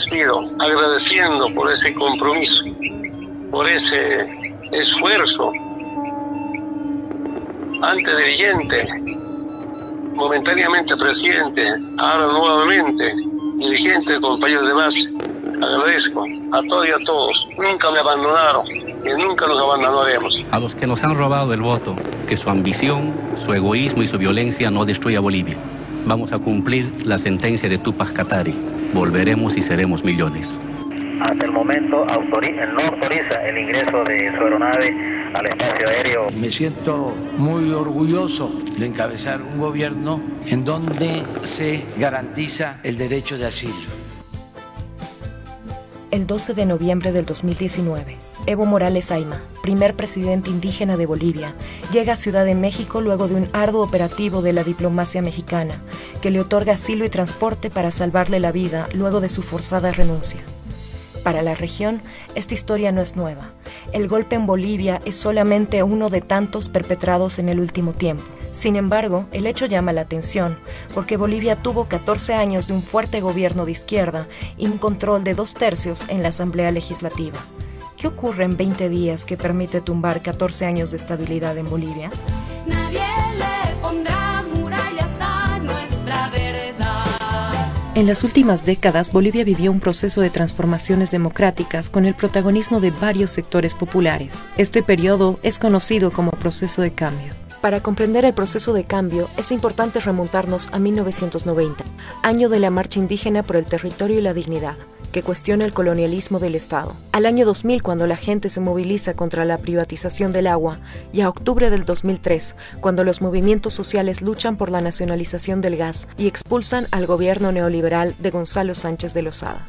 despido, agradeciendo por ese compromiso, por ese esfuerzo. Antes dirigente, momentáneamente presidente, ahora nuevamente dirigente, compañeros de base. Agradezco a todos y a todos. Nunca me abandonaron y nunca los abandonaremos. A los que nos han robado el voto, que su ambición, su egoísmo y su violencia no destruya Bolivia. Vamos a cumplir la sentencia de Túpac Katari. Volveremos y seremos millones. Hasta el momento no autoriza el ingreso de su aeronave al espacio aéreo. Me siento muy orgulloso de encabezar un gobierno en donde se garantiza el derecho de asilo. El 12 de noviembre del 2019, Evo Morales Ayma, primer presidente indígena de Bolivia, llega a Ciudad de México luego de un arduo operativo de la diplomacia mexicana, que le otorga asilo y transporte para salvarle la vida luego de su forzada renuncia. Para la región, esta historia no es nueva. El golpe en Bolivia es solamente uno de tantos perpetrados en el último tiempo. Sin embargo, el hecho llama la atención, porque Bolivia tuvo 14 años de un fuerte gobierno de izquierda y un control de 2/3 en la Asamblea Legislativa. ¿Qué ocurre en 20 días que permite tumbar 14 años de estabilidad en Bolivia? Nadie le pondrá murallas a nuestra verdad. En las últimas décadas, Bolivia vivió un proceso de transformaciones democráticas con el protagonismo de varios sectores populares. Este periodo es conocido como proceso de cambio. Para comprender el proceso de cambio, es importante remontarnos a 1990, año de la Marcha Indígena por el Territorio y la Dignidad, que cuestiona el colonialismo del Estado. Al año 2000, cuando la gente se moviliza contra la privatización del agua, y a octubre del 2003, cuando los movimientos sociales luchan por la nacionalización del gas y expulsan al gobierno neoliberal de Gonzalo Sánchez de Lozada.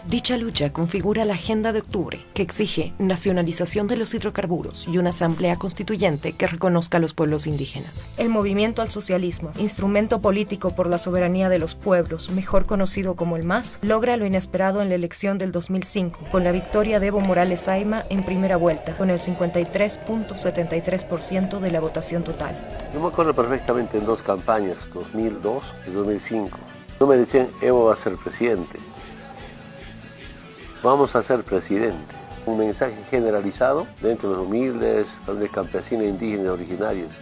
Dicha lucha configura la Agenda de Octubre, que exige nacionalización de los hidrocarburos y una asamblea constituyente que reconozca a los pueblos indígenas. El movimiento al socialismo, instrumento político por la soberanía de los pueblos, mejor conocido como el MAS, logra lo inesperado en la elección del 2005, con la victoria de Evo Morales Ayma en primera vuelta, con el 53.73% de la votación total. Yo me acuerdo perfectamente en dos campañas, 2002 y 2005. No me decían, Evo va a ser presidente. Vamos a ser presidente. Un mensaje generalizado dentro de los humildes, de campesinos, indígenas, originarios.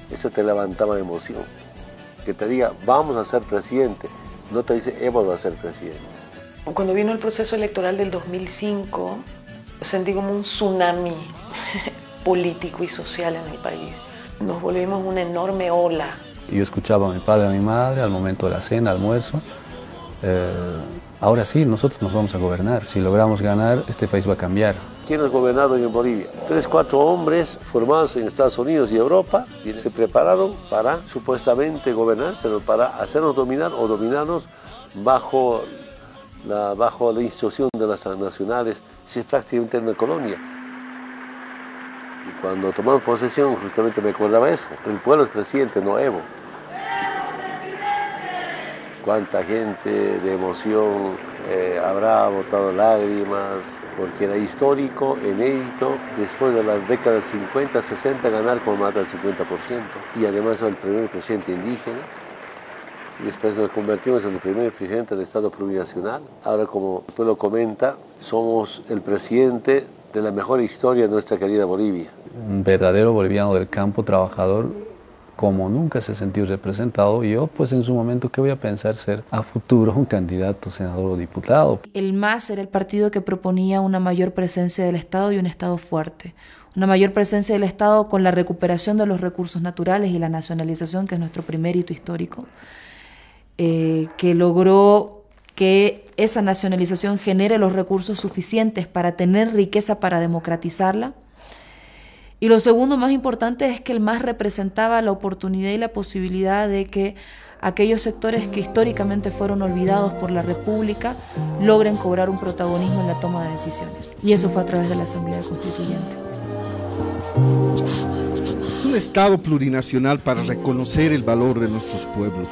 Eso te levantaba de emoción. Que te diga, vamos a ser presidente. No te dice, Evo va a ser presidente. Cuando vino el proceso electoral del 2005, sentí como un tsunami político y social en el país. Nos volvimos una enorme ola. Yo escuchaba a mi padre y a mi madre al momento de la cena, almuerzo. Ahora sí, nosotros nos vamos a gobernar. Si logramos ganar, este país va a cambiar. ¿Quién ha gobernado en Bolivia? 3, 4 hombres formados en Estados Unidos y Europa y se prepararon para supuestamente gobernar, pero para hacernos dominar o dominarnos bajo la instrucción de las nacionales. Es prácticamente una colonia. Y cuando tomamos posesión, justamente me acordaba eso. El pueblo es presidente, no Evo. Cuánta gente de emoción habrá botado lágrimas, porque era histórico, inédito, después de las décadas 50, 60, ganar con más del 50%. Y además el primer presidente indígena. Y después nos convertimos en el primer presidente del Estado plurinacional. Ahora, como usted lo comenta, somos el presidente de la mejor historia de nuestra querida Bolivia. Un verdadero boliviano del campo, trabajador, como nunca se sintió representado. Y yo, pues en su momento, ¿qué voy a pensar ser a futuro un candidato, senador o diputado? El MAS era el partido que proponía una mayor presencia del Estado y un Estado fuerte. Una mayor presencia del Estado con la recuperación de los recursos naturales y la nacionalización, que es nuestro primer hito histórico, que logró que esa nacionalización genere los recursos suficientes para tener riqueza para democratizarla. Y lo segundo más importante es que el MAS representaba la oportunidad y la posibilidad de que aquellos sectores que históricamente fueron olvidados por la República logren cobrar un protagonismo en la toma de decisiones. Y eso fue a través de la Asamblea Constituyente. Es un Estado plurinacional para reconocer el valor de nuestros pueblos,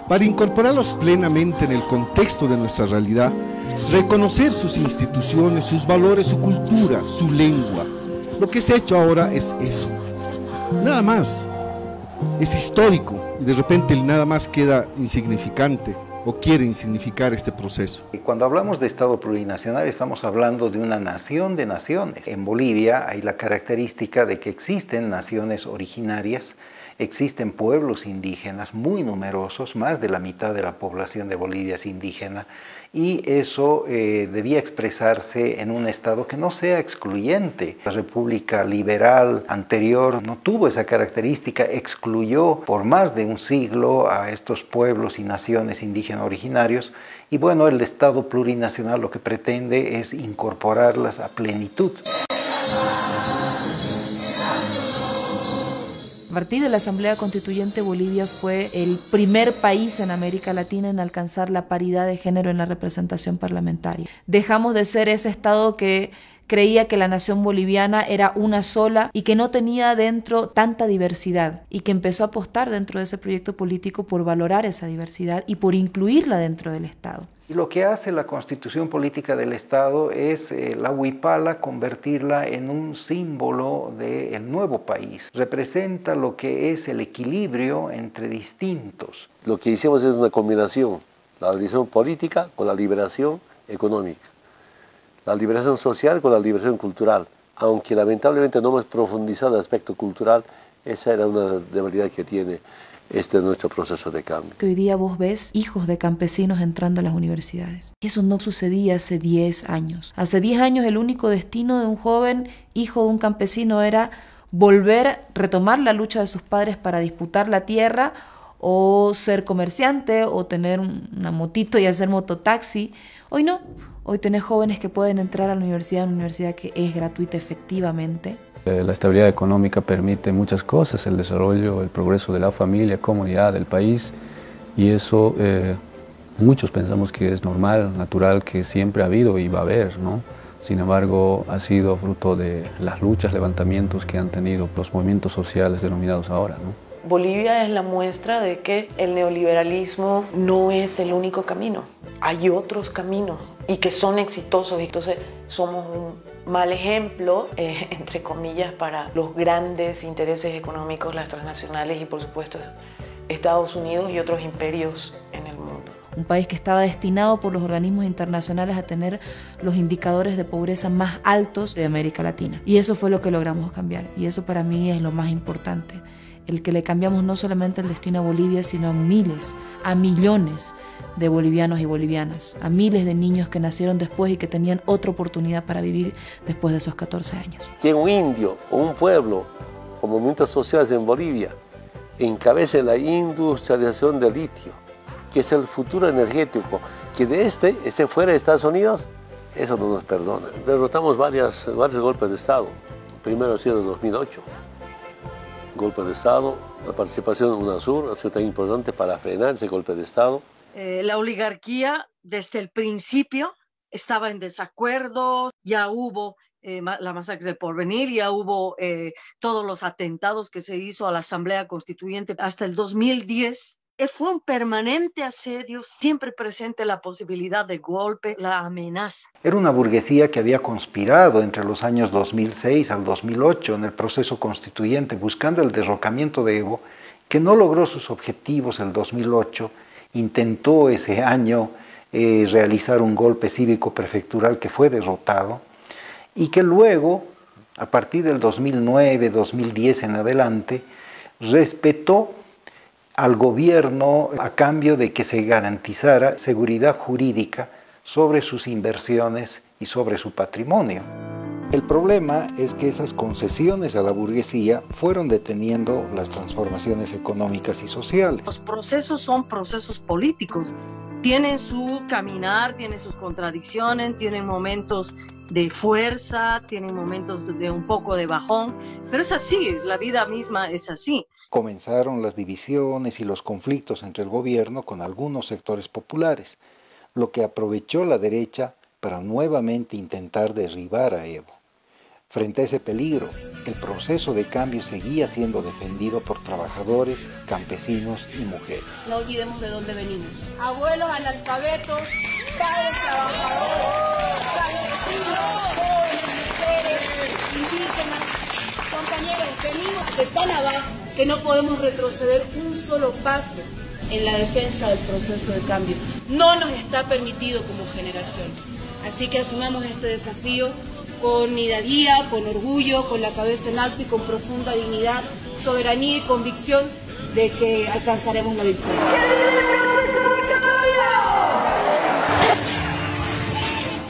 para incorporarlos plenamente en el contexto de nuestra realidad, reconocer sus instituciones, sus valores, su cultura, su lengua. Lo que se ha hecho ahora es eso, nada más. Es histórico y de repente el nada más queda insignificante o quieren significar este proceso. Y cuando hablamos de Estado plurinacional estamos hablando de una nación de naciones. En Bolivia hay la característica de que existen naciones originarias, existen pueblos indígenas muy numerosos, más de la mitad de la población de Bolivia es indígena, y eso debía expresarse en un Estado que no sea excluyente. La República Liberal anterior no tuvo esa característica, excluyó por más de un siglo a estos pueblos y naciones indígenas originarios, y bueno, el Estado plurinacional lo que pretende es incorporarlas a plenitud. A partir de la Asamblea Constituyente, Bolivia fue el primer país en América Latina en alcanzar la paridad de género en la representación parlamentaria. Dejamos de ser ese Estado que creía que la nación boliviana era una sola y que no tenía dentro tanta diversidad, y que empezó a apostar dentro de ese proyecto político por valorar esa diversidad y por incluirla dentro del Estado. Y lo que hace la Constitución Política del Estado es la huipala convertirla en un símbolo del nuevo país. Representa lo que es el equilibrio entre distintos. Lo que hicimos es una combinación, la liberación política con la liberación económica, la liberación social con la liberación cultural. Aunque lamentablemente no hemos profundizado en el aspecto cultural, esa era una debilidad que tiene nuestro proceso de cambio. Que hoy día vos ves hijos de campesinos entrando a las universidades. Y eso no sucedía hace 10 años. Hace 10 años el único destino de un joven hijo de un campesino era volver, retomar la lucha de sus padres para disputar la tierra, o ser comerciante, o tener una motito y hacer mototaxi. Hoy no. Hoy tenés jóvenes que pueden entrar a la universidad, una universidad que es gratuita efectivamente. La estabilidad económica permite muchas cosas, el desarrollo, el progreso de la familia, comunidad, del país, y eso muchos pensamos que es normal, natural, que siempre ha habido y va a haber, ¿no? Sin embargo, ha sido fruto de las luchas, levantamientos que han tenido los movimientos sociales denominados ahora, ¿no? Bolivia es la muestra de que el neoliberalismo no es el único camino. Hay otros caminos y que son exitosos. Entonces somos un mal ejemplo, entre comillas, para los grandes intereses económicos, las transnacionales y por supuesto Estados Unidos y otros imperios en el mundo. Un país que estaba destinado por los organismos internacionales a tener los indicadores de pobreza más altos de América Latina. Y eso fue lo que logramos cambiar. Y eso para mí es lo más importante. El que le cambiamos no solamente el destino a Bolivia, sino a miles, a millones de bolivianos y bolivianas, a miles de niños que nacieron después y que tenían otra oportunidad para vivir después de esos 14 años. Que un indio o un pueblo o movimientos sociales en Bolivia encabece la industrialización del litio, que es el futuro energético, que de esté fuera de Estados Unidos, eso no nos perdona. Derrotamos varios golpes de Estado. El primero ha sido en 2008. Golpe de Estado, la participación de UNASUR ha sido tan importante para frenar ese golpe de Estado. La oligarquía desde el principio estaba en desacuerdo, ya hubo la masacre del Porvenir, ya hubo todos los atentados que se hizo a la Asamblea Constituyente hasta el 2010. Fue un permanente asedio, siempre presente la posibilidad de golpe, la amenaza. Era una burguesía que había conspirado entre los años 2006 al 2008 en el proceso constituyente buscando el derrocamiento de Evo, que no logró sus objetivos el 2008, intentó ese año realizar un golpe cívico prefectural que fue derrotado, y que luego, a partir del 2009, 2010 en adelante, respetó al gobierno a cambio de que se garantizara seguridad jurídica sobre sus inversiones y sobre su patrimonio. El problema es que esas concesiones a la burguesía fueron deteniendo las transformaciones económicas y sociales. Los procesos son procesos políticos, tienen su caminar, tienen sus contradicciones, tienen momentos de fuerza, tienen momentos de un poco de bajón, pero es así, la vida misma es así. Comenzaron las divisiones y los conflictos entre el gobierno con algunos sectores populares, lo que aprovechó la derecha para nuevamente intentar derribar a Evo. Frente a ese peligro, el proceso de cambio seguía siendo defendido por trabajadores, campesinos y mujeres. No olvidemos de dónde venimos. Abuelos analfabetos, padres trabajadores, campesinos, jóvenes, mujeres, indígenas. Compañeros, venimos de tan abajo que no podemos retroceder un solo paso. en la defensa del proceso de cambio. No nos está permitido como generación. Así que asumamos este desafío con hidalguía, con orgullo, con la cabeza en alto y con profunda dignidad, soberanía y convicción de que alcanzaremos la victoria.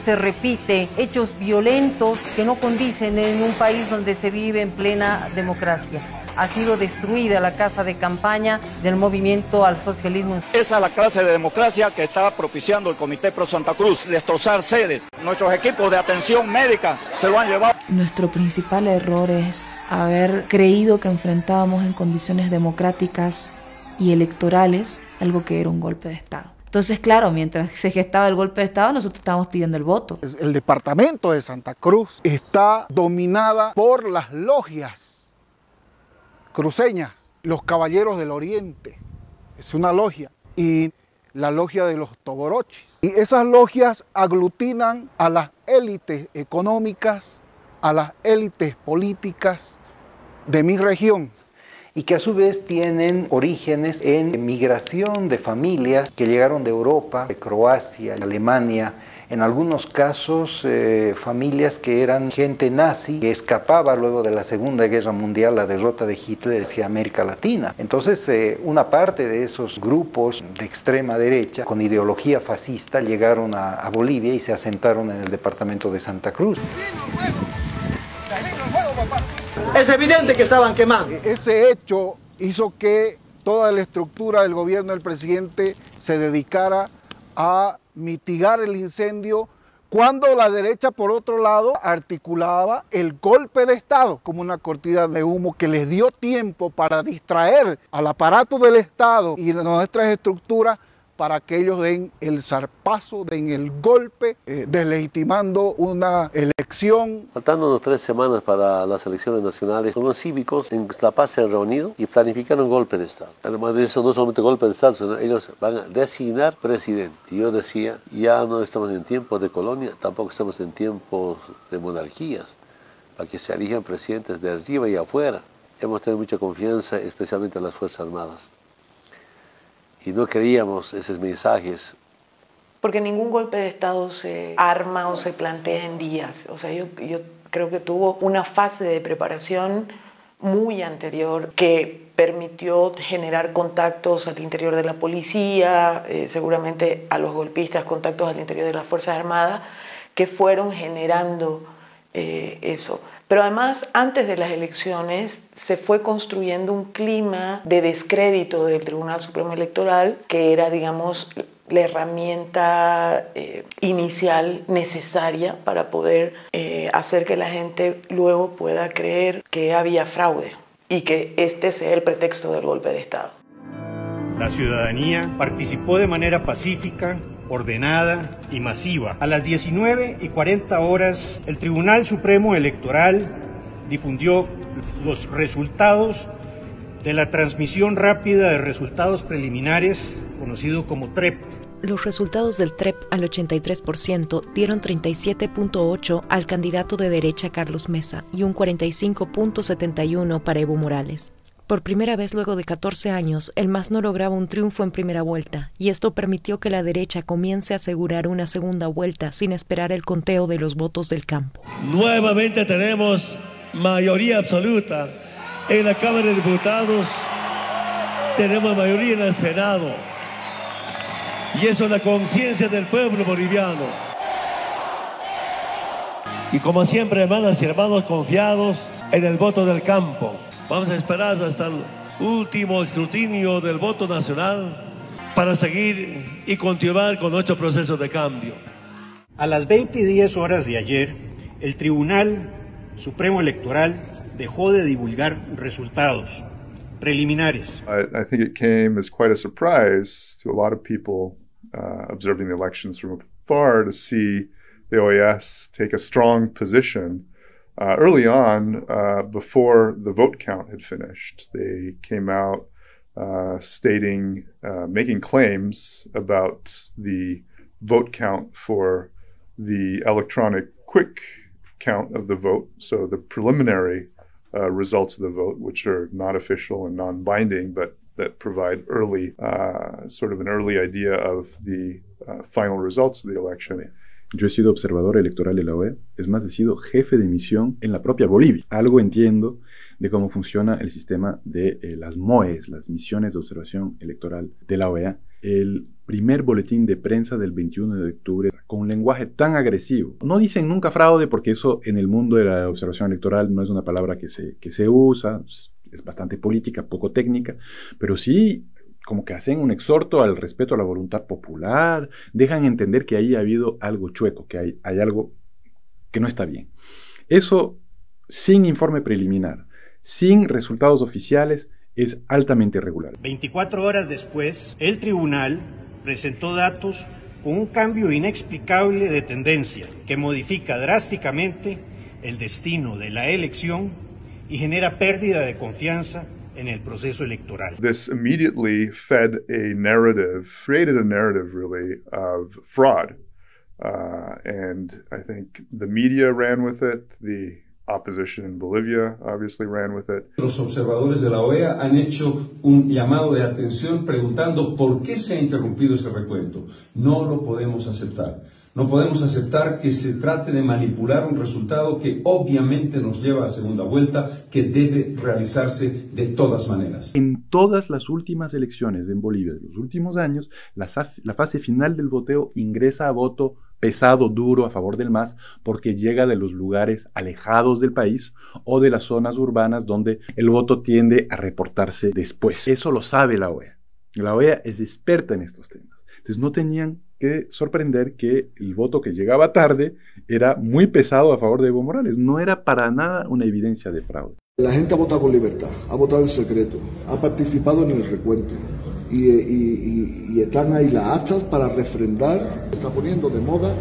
Se repite hechos violentos que no condicen en un país donde se vive en plena democracia. Ha sido destruida la casa de campaña del movimiento al socialismo. Esa es la clase de democracia que está propiciando el Comité Pro Santa Cruz, destrozar sedes. Nuestros equipos de atención médica se lo han llevado. Nuestro principal error es haber creído que enfrentábamos en condiciones democráticas y electorales algo que era un golpe de Estado. Entonces, claro, mientras se gestaba el golpe de Estado, nosotros estábamos pidiendo el voto. El departamento de Santa Cruz está dominada por las logias cruceñas, los Caballeros del Oriente. Es una logia. Y la logia de los Togorochis. Y esas logias aglutinan a las élites económicas, a las élites políticas de mi región. Y que a su vez tienen orígenes en migración de familias que llegaron de Europa, de Croacia, de Alemania, en algunos casos familias que eran gente nazi que escapaba luego de la Segunda Guerra Mundial, la derrota de Hitler hacia América Latina. Entonces una parte de esos grupos de extrema derecha con ideología fascista llegaron a Bolivia y se asentaron en el departamento de Santa Cruz. Es evidente que estaban quemando. Ese hecho hizo que toda la estructura del gobierno del presidente se dedicara a mitigar el incendio, cuando la derecha, por otro lado, articulaba el golpe de Estado como una cortina de humo que les dio tiempo para distraer al aparato del Estado y nuestras estructuras para que ellos den el zarpazo, den el golpe, deslegitimando una elección. Faltando unas 3 semanas para las elecciones nacionales, los cívicos en La Paz se han reunido y planificaron un golpe de Estado. Además de eso, no solamente golpe de Estado, sino ellos van a designar presidente. Y yo decía, ya no estamos en tiempos de colonia, tampoco estamos en tiempos de monarquías, para que se elijan presidentes de arriba y afuera. Hemos tenido mucha confianza, especialmente en las Fuerzas Armadas. Y no queríamos esos mensajes. Porque ningún golpe de Estado se arma o se plantea en días. O sea, yo creo que tuvo una fase de preparación muy anterior que permitió generar contactos al interior de la policía, seguramente a los golpistas, contactos al interior de las Fuerzas Armadas, que fueron generando eso. Pero además, antes de las elecciones, se fue construyendo un clima de descrédito del Tribunal Supremo Electoral, que era, digamos, la herramienta inicial necesaria para poder hacer que la gente luego pueda creer que había fraude y que este sea el pretexto del golpe de Estado. La ciudadanía participó de manera pacífica, ordenada y masiva. A las 19:40 el Tribunal Supremo Electoral difundió los resultados de la transmisión rápida de resultados preliminares, conocido como TREP. Los resultados del TREP al 83% dieron 37.8 al candidato de derecha Carlos Mesa y un 45.71 para Evo Morales. Por primera vez luego de 14 años, el MAS no lograba un triunfo en primera vuelta, y esto permitió que la derecha comience a asegurar una segunda vuelta sin esperar el conteo de los votos del campo. Nuevamente tenemos mayoría absoluta en la Cámara de Diputados, tenemos mayoría en el Senado, y eso es la conciencia del pueblo boliviano. Y como siempre, hermanas y hermanos, confiados en el voto del campo. Vamos a esperar hasta el último escrutinio del voto nacional para seguir y continuar con nuestro proceso de cambio. A las 20:10 de ayer, el Tribunal Supremo Electoral dejó de divulgar resultados preliminares. I think it came as quite a surprise to a lot of people observing the elections from afar to see the OAS take a strong position early on, before the vote count had finished. They came out stating, making claims about the vote count for the electronic quick count of the vote, so the preliminary results of the vote, which are not official and non-binding, but that provide early, sort of an early idea of the final results of the election. Yo he sido observador electoral de la OEA, es más, he sido jefe de misión en la propia Bolivia. Algo entiendo de cómo funciona el sistema de las MOEs, las misiones de observación electoral de la OEA. El primer boletín de prensa del 21 de octubre, con un lenguaje tan agresivo. No dicen nunca fraude, porque eso en el mundo de la observación electoral no es una palabra que se usa, es bastante política, poco técnica, pero sí como que hacen un exhorto al respeto a la voluntad popular, dejan entender que ahí ha habido algo chueco, que hay algo que no está bien. Eso sin informe preliminar, sin resultados oficiales, es altamente irregular. 24 horas después, el tribunal presentó datos con un cambio inexplicable de tendencia que modifica drásticamente el destino de la elección y genera pérdida de confianza en el proceso electoral. This immediately fed a narrative, created a narrative really of fraud. And I think the media ran with it, the opposition in Bolivia obviously ran with it. Los observadores de la OEA han hecho un llamado de atención preguntando por qué se ha interrumpido ese recuento. No lo podemos aceptar. No podemos aceptar que se trate de manipular un resultado que obviamente nos lleva a segunda vuelta, que debe realizarse de todas maneras. En todas las últimas elecciones en Bolivia de los últimos años, la fase final del voteo ingresa a voto pesado, duro, a favor del MAS, porque llega de los lugares alejados del país o de las zonas urbanas donde el voto tiende a reportarse después. Eso lo sabe la OEA. La OEA es experta en estos temas. Entonces no tenían que sorprender que el voto que llegaba tarde era muy pesado a favor de Evo Morales. No era para nada una evidencia de fraude. La gente ha votado con libertad, ha votado en secreto, ha participado en el recuento y están ahí las actas para refrendar. Se está poniendo de moda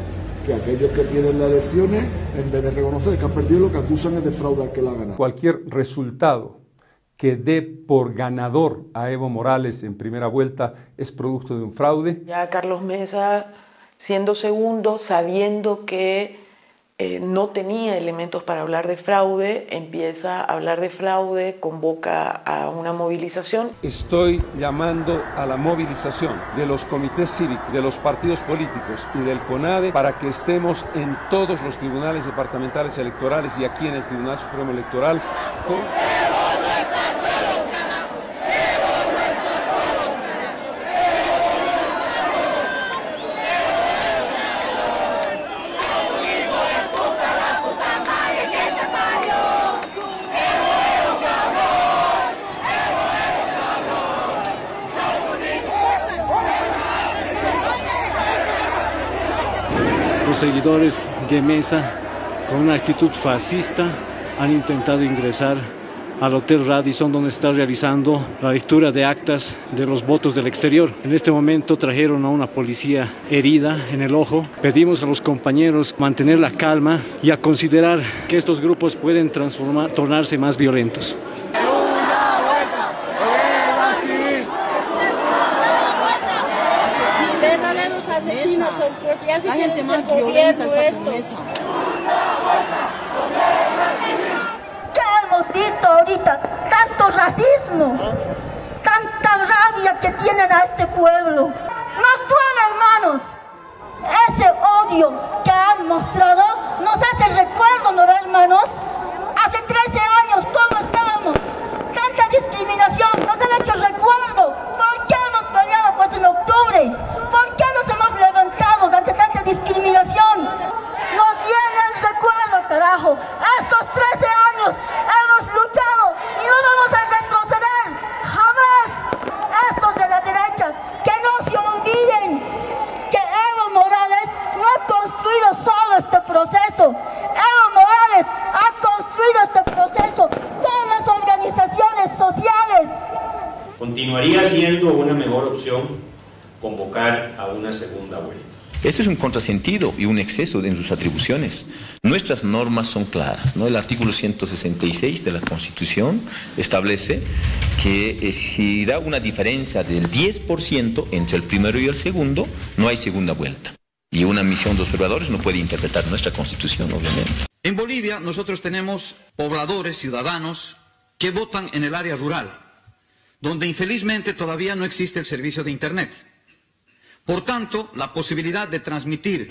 que aquellos que pierden las elecciones, en vez de reconocer que han perdido, lo que acusan es de fraude al que la ha ganado. Cualquier resultado que dé por ganador a Evo Morales en primera vuelta es producto de un fraude. Ya Carlos Mesa, siendo segundo, sabiendo que no tenía elementos para hablar de fraude, empieza a hablar de fraude, convoca a una movilización. Estoy llamando a la movilización de los comités cívicos, de los partidos políticos y del CONADE para que estemos en todos los tribunales departamentales electorales y aquí en el Tribunal Supremo Electoral. Los seguidores de Mesa, con una actitud fascista, han intentado ingresar al Hotel Radisson, donde está realizando la lectura de actas de los votos del exterior. En este momento trajeron a una policía herida en el ojo. Pedimos a los compañeros mantener la calma y a considerar que estos grupos pueden tornarse más violentos. La gente más violenta está con Mesa. ¿Qué hemos visto ahorita? Tanto racismo, tanta rabia que tienen a este pueblo. Nos duele, hermanos. Ese odio que han mostrado nos hace recuerdo, ¿no, hermanos? Hace 13 años, ¿cómo estábamos? Tanta discriminación, nos han hecho recuerdo. ¿Por qué hemos peleado pues en octubre? ¿Por qué nos hemos levantado ante tanta discriminación? Nos viene el recuerdo, carajo. Estos 13 años hemos luchado y no vamos a retroceder jamás. Estos de la derecha, que no se olviden que Evo Morales no ha construido solo este proceso. Evo Morales ha construido este proceso con las organizaciones sociales. Continuaría siendo una mejor opción convocar a una segunda vuelta. Esto es un contrasentido y un exceso en sus atribuciones. Nuestras normas son claras, ¿no? El artículo 166 de la Constitución establece que si da una diferencia del 10% entre el primero y el segundo, no hay segunda vuelta. Y una misión de observadores no puede interpretar nuestra Constitución, obviamente. En Bolivia nosotros tenemos pobladores, ciudadanos, que votan en el área rural, donde infelizmente todavía no existe el servicio de Internet. Por tanto, la posibilidad de transmitir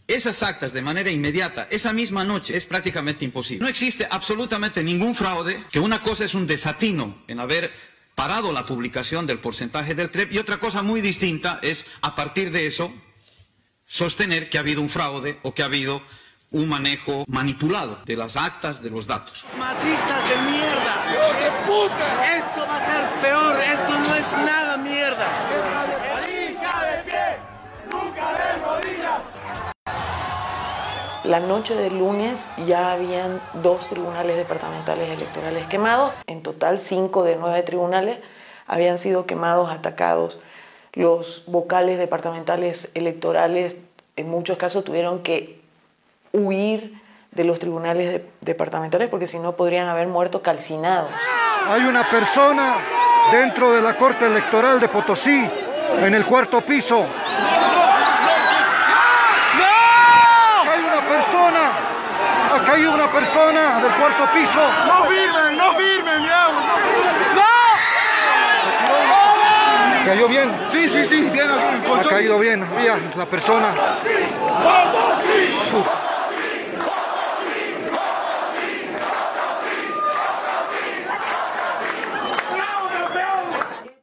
esas actas de manera inmediata, esa misma noche, es prácticamente imposible. No existe absolutamente ningún fraude, que una cosa es un desatino en haber parado la publicación del porcentaje del TREP y otra cosa muy distinta es, a partir de eso, sostener que ha habido un fraude o que ha habido un manejo manipulado de las actas, de los datos. ¡Masistas de mierda! ¡Hijo de puta! Esto va a ser peor, esto no es nada mierda. ¡Hija de pie! ¡Nunca de rodillas! La noche del lunes ya habían 2 tribunales departamentales electorales quemados. En total, 5 de 9 tribunales habían sido quemados, atacados. Los vocales departamentales electorales en muchos casos tuvieron que huir de los tribunales departamentales porque si no podrían haber muerto calcinados. Hay una persona dentro de la Corte Electoral de Potosí, en el 4º piso. Ha caído una persona del 4º piso. ¡No firmen, mi agua! ¡No! ¿Cayó bien? Sí, bien. Ha caído bien, mira, la persona.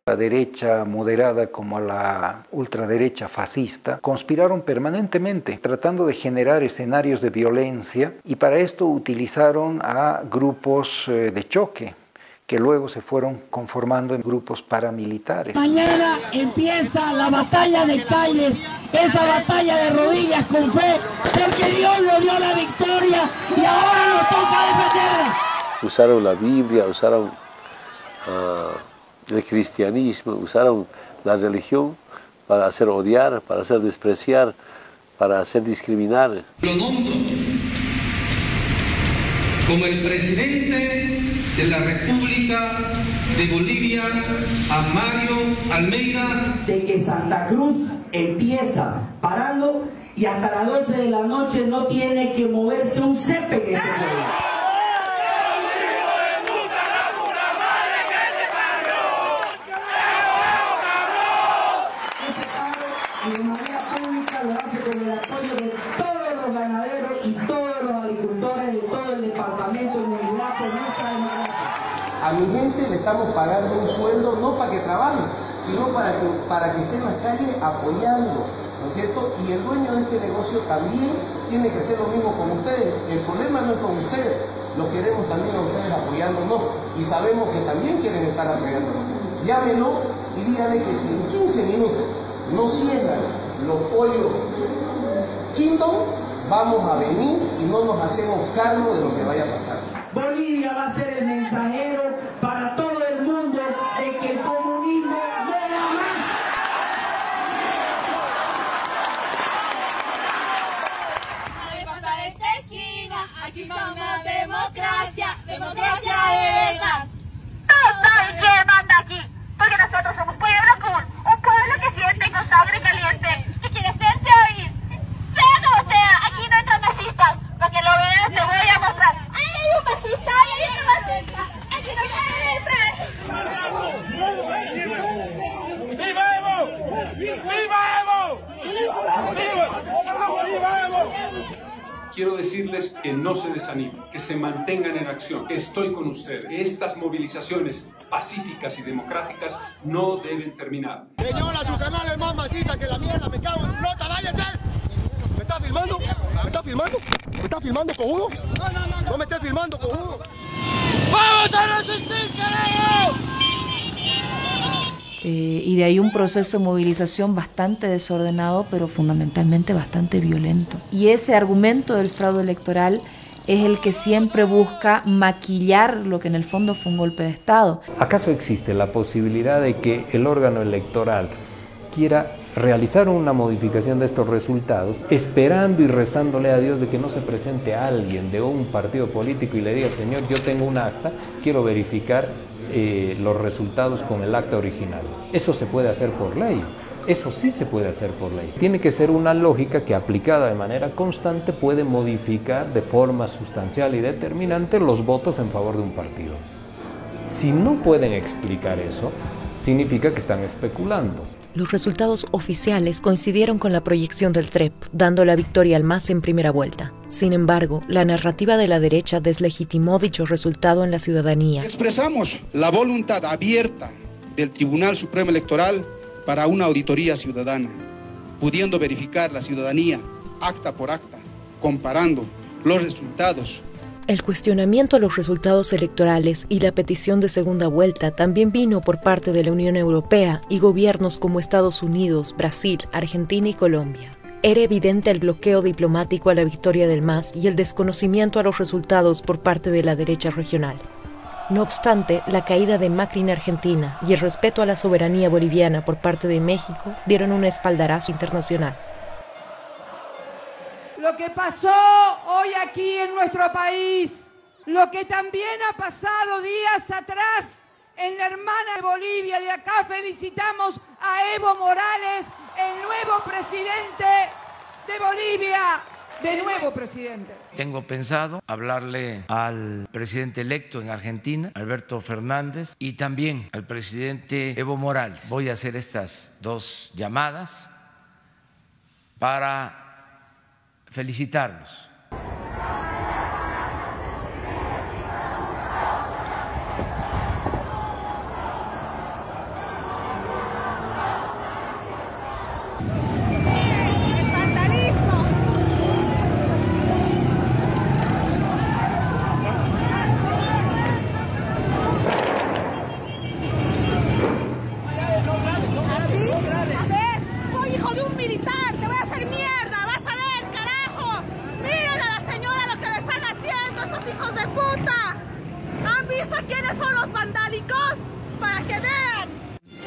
La derecha moderada como la ultraderecha fascista conspiraron permanentemente tratando de generar escenarios de violencia y para esto utilizaron a grupos de choque que luego se fueron conformando en grupos paramilitares. Mañana empieza la batalla de calles, esa batalla de rodillas con fe, porque Dios nos dio la victoria y ahora nos toca defenderla. Usaron la Biblia, usaron el cristianismo, usaron la religión para hacer odiar, para hacer despreciar, para hacer discriminar. Lo nombro como el presidente de la República de Bolivia, a Mario Almeida. De que Santa Cruz empieza parando y hasta las 12 de la noche no tiene que moverse un césped en este pueblo. Y de manera pública lo hace con el apoyo de todos los ganaderos y todos los agricultores de todo el departamento de unidad por nuestra democracia. A mi gente le estamos pagando un sueldo no para que trabajen, sino para que esté en la calle apoyando, ¿no es cierto? Y el dueño de este negocio también tiene que hacer lo mismo con ustedes. El problema no es con ustedes, lo queremos también a ustedes apoyándonos y sabemos que también quieren estar apoyándonos. Llámenos y díganle que si en 15 minutos no cierran los pollos Kingdom, vamos a venir y no nos hacemos cargo de lo que vaya a pasar. Bolivia va a ser el mensajero para todo el mundo de que el comunismo no va más. Pasa esta esquina, aquí está una democracia, democracia de verdad. Todos saben quién manda aquí, porque nosotros somos pueblo cool, un pueblo que siente con sangre caliente, que quiere hacerse oír. Sea como sea, aquí no entran masistas, para que lo veas te voy a mostrar. ¡Ay, hay un masista! ¡Ay, hay un masista! ¡Aquí no puede entrar! ¡Viva Evo! ¡Viva Evo! ¡Viva Evo! Quiero decirles que no se desanimen, que se mantengan en acción, que estoy con ustedes. Estas movilizaciones pacíficas y democráticas no deben terminar. Señora, su canal es más masita que la mierda, me cago en su nota, váyase. ¿Me está filmando? ¿Me está filmando? ¿Me está filmando, cojudo? No me estés filmando, cojudo. ¡Vamos a resistir, carajo! Y de ahí un proceso de movilización bastante desordenado, pero fundamentalmente bastante violento. Y ese argumento del fraude electoral es el que siempre busca maquillar lo que en el fondo fue un golpe de Estado. ¿Acaso existe la posibilidad de que el órgano electoral quiera realizar una modificación de estos resultados, esperando y rezándole a Dios de que no se presente a alguien de un partido político y le diga, señor, yo tengo un acta, quiero verificar los resultados con el acta original? Eso se puede hacer por ley, eso sí se puede hacer por ley. Tiene que ser una lógica que aplicada de manera constante puede modificar de forma sustancial y determinante los votos en favor de un partido. Si no pueden explicar eso, significa que están especulando. Los resultados oficiales coincidieron con la proyección del TREP, dando la victoria al MAS en primera vuelta. Sin embargo, la narrativa de la derecha deslegitimó dicho resultado en la ciudadanía. Expresamos la voluntad abierta del Tribunal Supremo Electoral para una auditoría ciudadana, pudiendo verificar la ciudadanía acta por acta, comparando los resultados. El cuestionamiento a los resultados electorales y la petición de segunda vuelta también vino por parte de la Unión Europea y gobiernos como Estados Unidos, Brasil, Argentina y Colombia. Era evidente el bloqueo diplomático a la victoria del MAS y el desconocimiento a los resultados por parte de la derecha regional. No obstante, la caída de Macri en Argentina y el respeto a la soberanía boliviana por parte de México dieron un espaldarazo internacional. Lo que pasó hoy aquí en nuestro país, lo que también ha pasado días atrás en la hermana de Bolivia, de acá felicitamos a Evo Morales, el nuevo presidente de Bolivia, de nuevo presidente. Tengo pensado hablarle al presidente electo en Argentina, Alberto Fernández, y también al presidente Evo Morales. Voy a hacer estas dos llamadas para felicitarlos.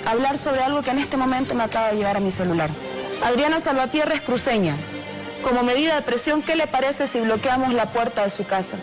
Hablar sobre algo que en este momento me acaba de llegar a mi celular. Adriana Salvatierra es cruceña. Como medida de presión, ¿qué le parece si bloqueamos la puerta de su casa?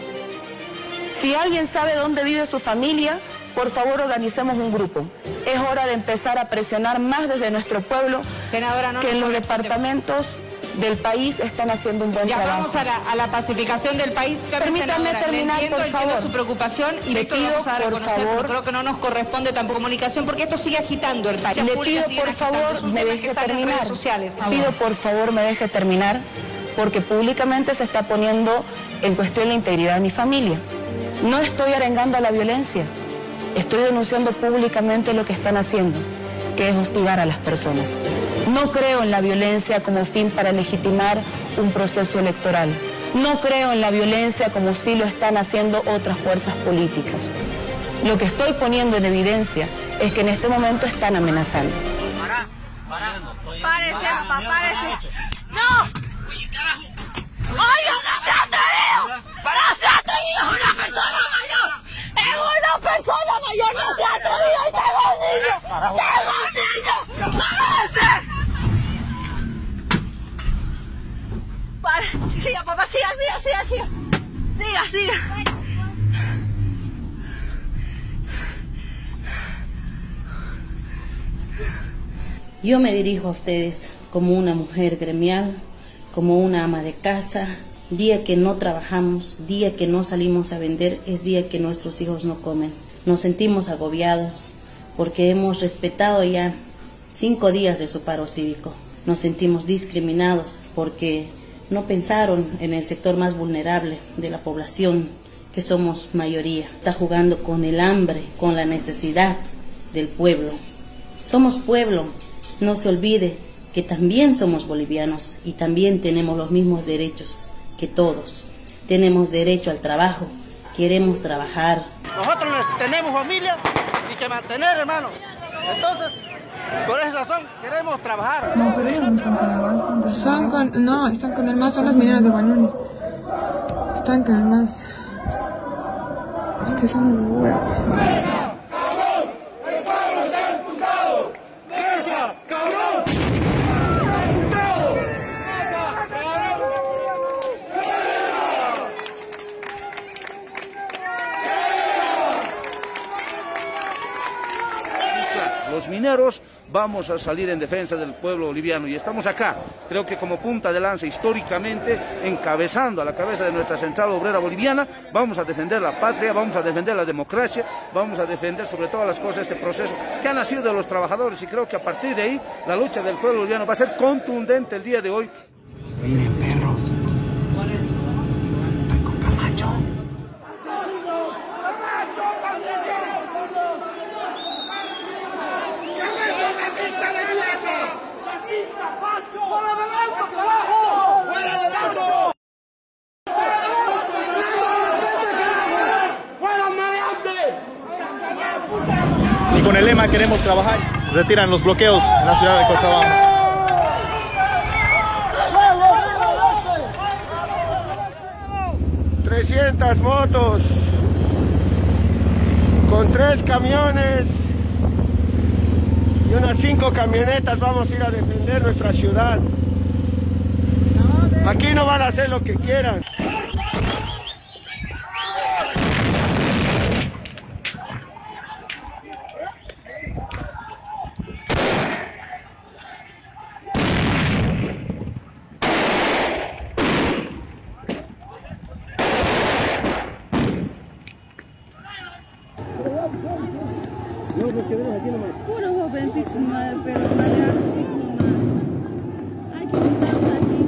Si alguien sabe dónde vive su familia, por favor organicemos un grupo. Es hora de empezar a presionar más desde nuestro pueblo, senadora, que en los departamentos del país están haciendo un buen trabajo. Ya vamos a la pacificación del país. Permítame terminar, por favor. Entiendo su preocupación y esto lo vamos a reconocer, pero creo que no nos corresponde tampoco comunicación porque esto sigue agitando el país. Le pido, por favor, me deje terminar. Pido, por favor, me deje terminar, porque públicamente se está poniendo en cuestión la integridad de mi familia. No estoy arengando a la violencia, estoy denunciando públicamente lo que están haciendo, que es hostigar a las personas. No creo en la violencia como fin para legitimar un proceso electoral. No creo en la violencia como sí lo están haciendo otras fuerzas políticas. Lo que estoy poniendo en evidencia es que en este momento están amenazando. ¡Párese, papá, párese! ¡No! ¡Ay, no se ha atrevido! ¡No se ha atrevido! ¡Es una persona mayor! ¡Es una persona mayor! ¡No se ha atrevido! ¡Y tengo un niño! ¡Tengo un niño! ¡Párese! Siga, papá, siga. Siga. Yo me dirijo a ustedes como una mujer gremial, como una ama de casa. Día que no trabajamos, día que no salimos a vender, es día que nuestros hijos no comen. Nos sentimos agobiados porque hemos respetado ya 5 días de su paro cívico. Nos sentimos discriminados porque no pensaron en el sector más vulnerable de la población, que somos mayoría. Está jugando con el hambre, con la necesidad del pueblo. Somos pueblo, no se olvide que también somos bolivianos y también tenemos los mismos derechos que todos. Tenemos derecho al trabajo, queremos trabajar. Nosotros tenemos familia y que mantener, hermano. Entonces, por esa razón queremos trabajar. No, pero ellos no están con el MAS. Están con el MAS, son los mineros de Guanuni. Están con el MAS. Que son huevos. los mineros, vamos a salir en defensa del pueblo boliviano. Y estamos acá, creo que como punta de lanza históricamente, encabezando a la cabeza de nuestra central obrera boliviana, vamos a defender la patria, vamos a defender la democracia, vamos a defender sobre todas las cosas este proceso que ha nacido de los trabajadores, y creo que a partir de ahí la lucha del pueblo boliviano va a ser contundente el día de hoy. Miren, perros, estoy con Camacho. Y con el lema queremos trabajar, retiran los bloqueos en la ciudad de Cochabamba. 300 motos con 3 camiones y unas 5 camionetas vamos a ir a defender nuestra ciudad. Aquí no van a hacer lo que quieran. Puro jovencitos nomás, pero jovencitos nomás. Hay que juntarnos aquí.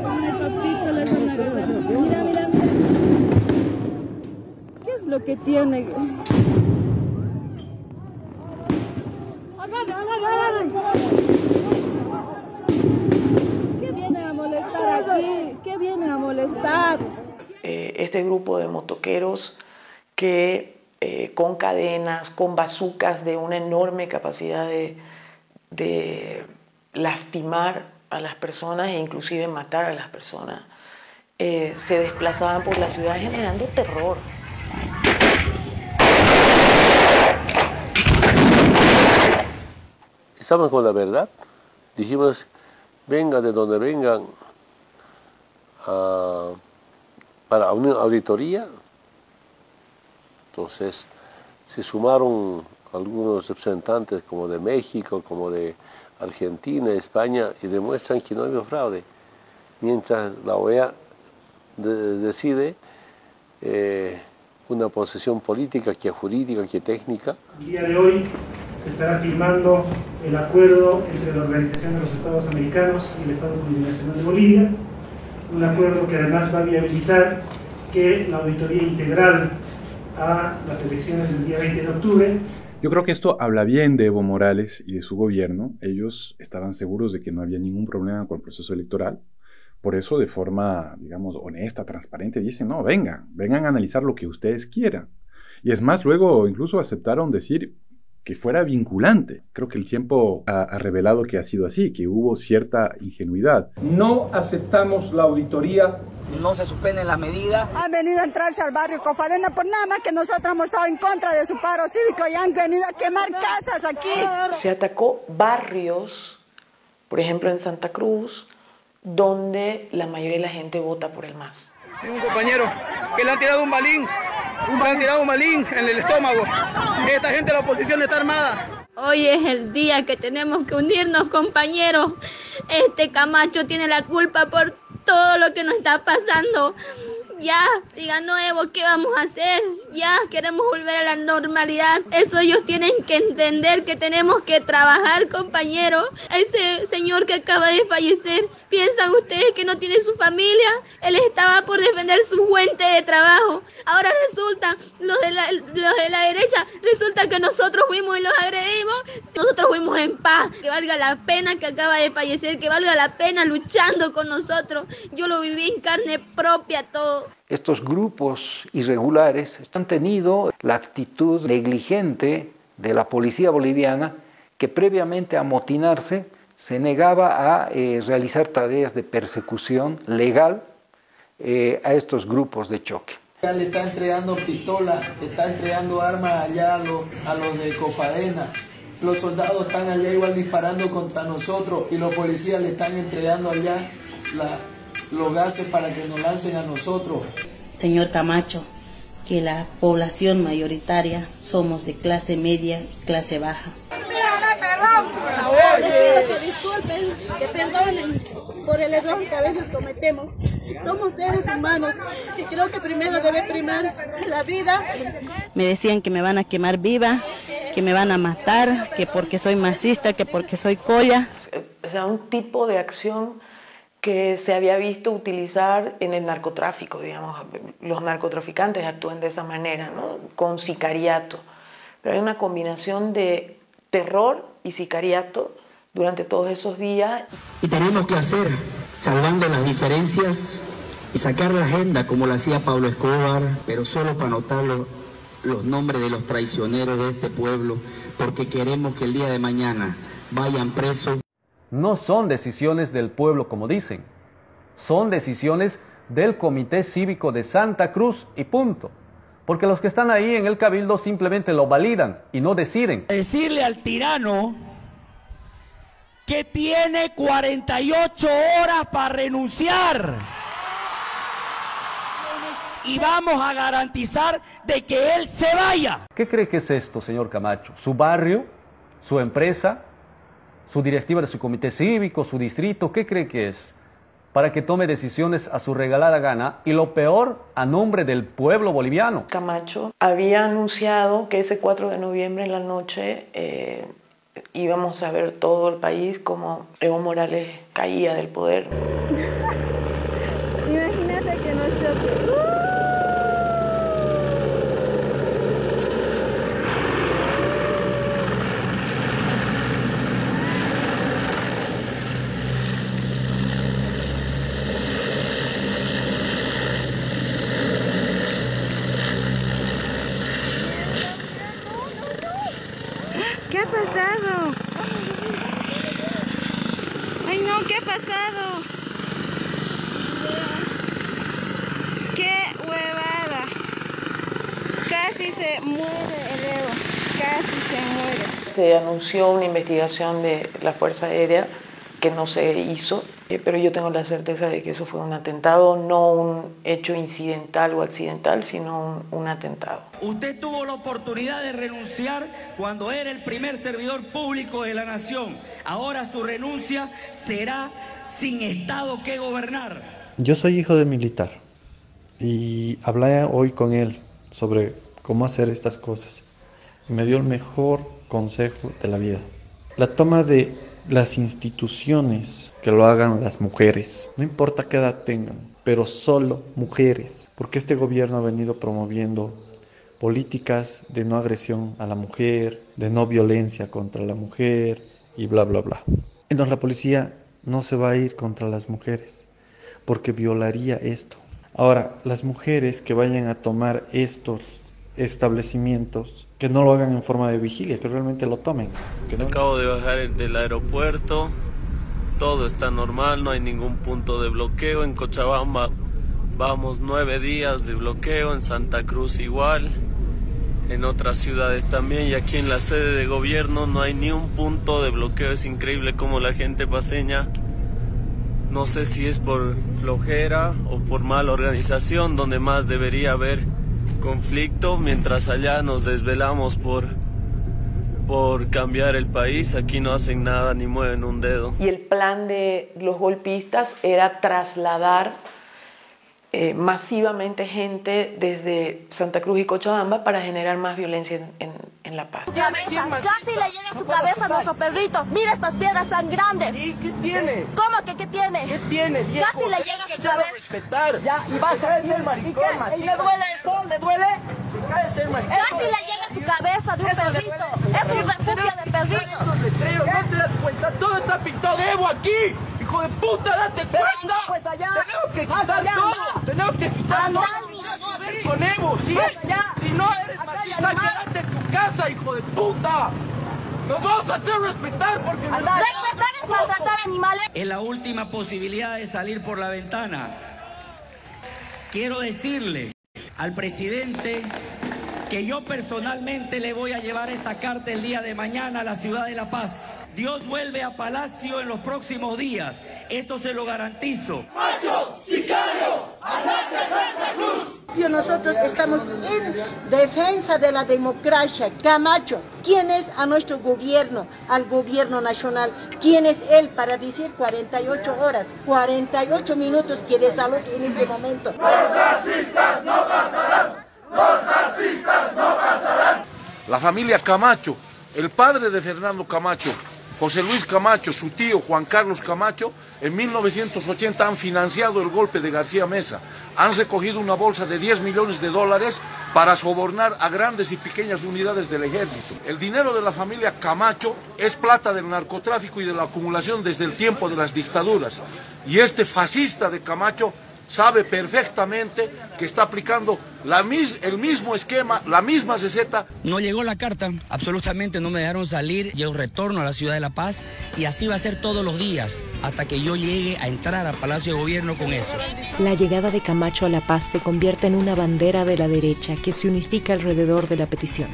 Ay, papito, le van a agarrar. Mira, mira, mira. ¿Qué es lo que tiene? Agarra, agarra, agarra. ¿Qué viene a molestar aquí? ¿Qué viene a molestar? Este grupo de motoqueros que con cadenas, con bazucas de una enorme capacidad de lastimar a las personas e inclusive matar a las personas, se desplazaban por la ciudad generando terror. Estamos con la verdad. Dijimos, vengan de donde vengan para una auditoría. Entonces se sumaron algunos representantes como de México, como de Argentina, España, y demuestran que no hay fraude. Mientras la OEA decide una posición política, que jurídica, que técnica. El día de hoy se estará firmando el acuerdo entre la Organización de los Estados Americanos y el Estado Plurinacional de Bolivia, un acuerdo que además va a viabilizar que la auditoría integral a las elecciones del día 20 de octubre. Yo creo que esto habla bien de Evo Morales y de su gobierno. Ellos estaban seguros de que no había ningún problema con el proceso electoral. Por eso, de forma, digamos, honesta, transparente, dicen, no, vengan a analizar lo que ustedes quieran. Y es más, luego incluso aceptaron decir que fuera vinculante. Creo que el tiempo ha revelado que ha sido así, que hubo cierta ingenuidad. No aceptamos la auditoría. No se suspenden las medidas. Han venido a entrarse al barrio Cofadena por nada más que nosotros hemos estado en contra de su paro cívico y han venido a quemar casas aquí. Se atacó barrios, por ejemplo en Santa Cruz, donde la mayoría de la gente vota por el MAS. Tengo un compañero que le han tirado un balín en el estómago. Esta gente de la oposición está armada. Hoy es el día que tenemos que unirnos, compañeros. Este Camacho tiene la culpa por todo lo que nos está pasando. Ya, si ganó Evo, ¿qué vamos a hacer? Ya, queremos volver a la normalidad. Eso ellos tienen que entender, que tenemos que trabajar, compañeros. Ese señor que acaba de fallecer, ¿piensan ustedes que no tiene su familia? Él estaba por defender su fuente de trabajo. Ahora resulta, los de la derecha, resulta que nosotros fuimos y los agredimos. Nosotros fuimos en paz. Que valga la pena que acaba de fallecer, que valga la pena luchando con nosotros. Yo lo viví en carne propia todo. Estos grupos irregulares han tenido la actitud negligente de la policía boliviana, que previamente a amotinarse se negaba a realizar tareas de persecución legal a estos grupos de choque. Ya le está entregando pistolas, le está entregando armas allá a los de Cofadena. Los soldados están allá igual disparando contra nosotros y los policías le están entregando allá los gases para que nos lancen a nosotros. Señor Camacho, que la población mayoritaria somos de clase media y clase baja. Les pido que disculpen, que perdonen por el error que a veces cometemos. Somos seres humanos y creo que primero debe primar la vida. Me decían que me van a quemar viva, que me van a matar, que porque soy masista, que porque soy colla. O sea, un tipo de acción que se había visto utilizar en el narcotráfico, digamos. Los narcotraficantes actúan de esa manera, ¿no? Con sicariato. Pero hay una combinación de terror y sicariato durante todos esos días. Y tenemos que hacer, salvando las diferencias y sacar la agenda como lo hacía Pablo Escobar, pero solo para anotar los nombres de los traicioneros de este pueblo, porque queremos que el día de mañana vayan presos. No son decisiones del pueblo como dicen, son decisiones del Comité Cívico de Santa Cruz y punto. Porque los que están ahí en el Cabildo simplemente lo validan y no deciden. Decirle al tirano que tiene 48 horas para renunciar. Y vamos a garantizar de que él se vaya. ¿Qué cree que es esto, señor Camacho? ¿Su barrio? ¿Su empresa? ¿Su directiva de su comité cívico? ¿Su distrito? ¿Qué cree que es? Para que tome decisiones a su regalada gana y lo peor, a nombre del pueblo boliviano. Camacho había anunciado que ese 4 de noviembre en la noche íbamos a ver todo el país como Evo Morales caía del poder. Imagínate que nos choque. ¿Qué ha pasado? Ay no, ¿qué ha pasado? ¡Qué huevada! Casi se muere el Evo, casi se muere. Se anunció una investigación de la Fuerza Aérea que no se hizo, pero yo tengo la certeza de que eso fue un atentado, no un hecho incidental o accidental, sino un atentado. Usted tuvo la oportunidad de renunciar cuando era el primer servidor público de la nación. Ahora su renuncia será sin Estado que gobernar. Yo soy hijo de militar y hablé hoy con él sobre cómo hacer estas cosas. Y me dio el mejor consejo de la vida. La toma de las instituciones, que lo hagan las mujeres, no importa qué edad tengan, pero solo mujeres, porque este gobierno ha venido promoviendo políticas de no agresión a la mujer, de no violencia contra la mujer y bla bla bla. Entonces la policía no se va a ir contra las mujeres, porque violaría esto. Ahora, las mujeres que vayan a tomar estos establecimientos, que no lo hagan en forma de vigilia, que realmente lo tomen. Acabo de bajar del aeropuerto, todo está normal, no hay ningún punto de bloqueo. En Cochabamba vamos 9 días de bloqueo, en Santa Cruz igual, en otras ciudades también, y aquí en la sede de gobierno no hay ni un punto de bloqueo. Es increíble cómo la gente paseña, no sé si es por flojera o por mala organización, donde más debería haber conflicto, mientras allá nos desvelamos por cambiar el país, aquí no hacen nada ni mueven un dedo. Y el plan de los golpistas era trasladar masivamente gente desde Santa Cruz y Cochabamba para generar más violencia en La Paz. Casi le llega a su cabeza a nuestro perrito. Mira estas piedras tan grandes. ¿Y qué tiene? ¿Cómo que qué tiene? ¿Qué tiene, viejo? Casi le llega a su cabeza. Respetar. Ya, y vas a ser maricón, ¿Y le duele esto? ¿Le duele? Casi le llega a su cabeza de un perrito. Es un refugio de perritos. ¿No te das cuenta? Todo está pintado de Evo aquí. ¡Hijo de puta, date cuenta! Pues allá. Tenemos que quitar todo. Tenemos que quitar todo. No a ver con Evo. Si no eres marxista, quédate en tu casa, hijo de puta. Nos vamos a hacer respetar porque... Respetar es maltratar animales. Es la última posibilidad de salir por la ventana. Quiero decirle al presidente que yo personalmente le voy a llevar esta carta el día de mañana a la ciudad de La Paz, Dios vuelve a Palacio en los próximos días. Esto se lo garantizo. ¡Macho, sicario, andate a Santa Cruz! Nosotros estamos en defensa de la democracia. Camacho, ¿quién es a nuestro gobierno, al gobierno nacional? ¿Quién es él para decir 48 horas, 48 minutos que de salud en este momento? ¡Los racistas no pasarán! ¡Los racistas no pasarán! La familia Camacho, el padre de Fernando Camacho, José Luis Camacho, su tío Juan Carlos Camacho, en 1980 han financiado el golpe de García Meza. Han recogido una bolsa de $10 millones para sobornar a grandes y pequeñas unidades del ejército. El dinero de la familia Camacho es plata del narcotráfico y de la acumulación desde el tiempo de las dictaduras. Y este fascista de Camacho sabe perfectamente que está aplicando el mismo esquema, la misma receta. No llegó la carta, absolutamente no me dejaron salir. Yo retorno a la ciudad de La Paz y así va a ser todos los días hasta que yo llegue a entrar al Palacio de Gobierno con eso. La llegada de Camacho a La Paz se convierte en una bandera de la derecha que se unifica alrededor de la petición.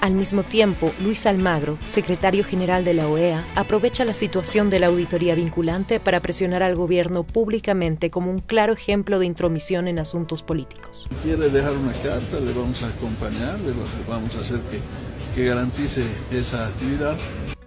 Al mismo tiempo, Luis Almagro, secretario general de la OEA, aprovecha la situación de la auditoría vinculante para presionar al gobierno públicamente como un claro ejemplo de intromisión en asuntos políticos. Si quiere dejar una carta, le vamos a acompañar, le vamos a hacer que garantice esa actividad.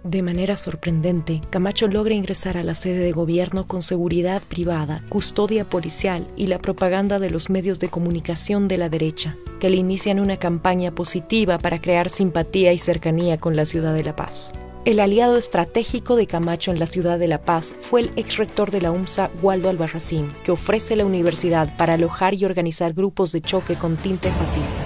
De manera sorprendente, Camacho logra ingresar a la sede de gobierno con seguridad privada, custodia policial y la propaganda de los medios de comunicación de la derecha, que le inician una campaña positiva para crear simpatía y cercanía con la ciudad de La Paz. El aliado estratégico de Camacho en la ciudad de La Paz fue el exrector de la UMSA, Waldo Albarracín, que ofrece la universidad para alojar y organizar grupos de choque con tinte fascista.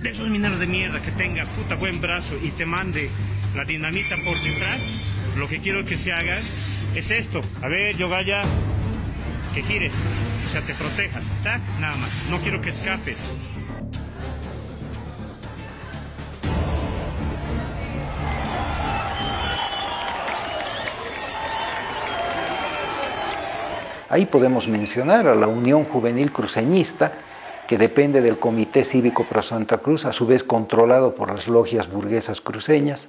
De esos mineros de mierda que tenga puta buen brazo y te mande la dinamita por detrás, lo que quiero que se haga es esto. A ver, Yogaya, que gires, o sea, te protejas, ¿tá? Nada más, no quiero que escapes. Ahí podemos mencionar a la Unión Juvenil Cruceñista, que depende del Comité Cívico Pro Santa Cruz, a su vez controlado por las logias burguesas cruceñas,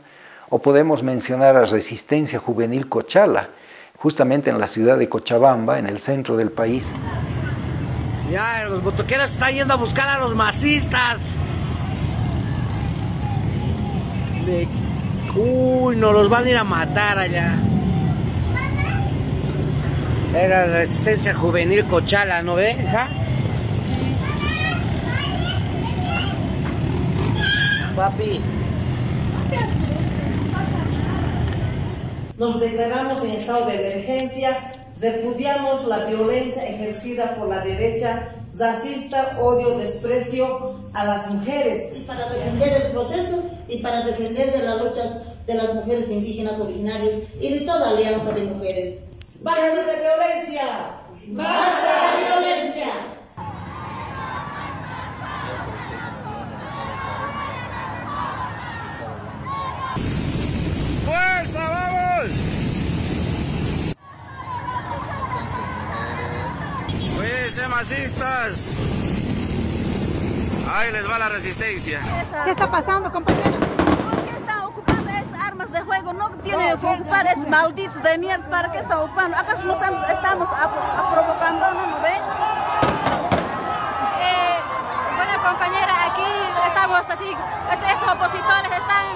o podemos mencionar a Resistencia Juvenil Cochala, justamente en la ciudad de Cochabamba, en el centro del país. Ya, los motoqueros están yendo a buscar a los masistas. Uy, nos los van a ir a matar allá. Era Resistencia Juvenil Cochala, ¿no ve? ¿Ja? Papi. Nos declaramos en estado de emergencia, repudiamos la violencia ejercida por la derecha racista, odio, desprecio a las mujeres. Y para defender el proceso y para defender de las luchas de las mujeres indígenas originarias y de toda alianza de mujeres. ¡Basta de violencia! ¡Basta de violencia! ¡Fuerza, vamos! Cuídense, masistas. Ahí les va la resistencia. ¿Qué está pasando, compañero? ¿Por qué están ocupando esas armas de juego? No tienen que ocupar esos malditos de mierda. ¿Para qué están ocupando? ¿Acaso nos estamos provocando? ¿No ve? Bueno, compañera, aquí estamos así. Estos opositores están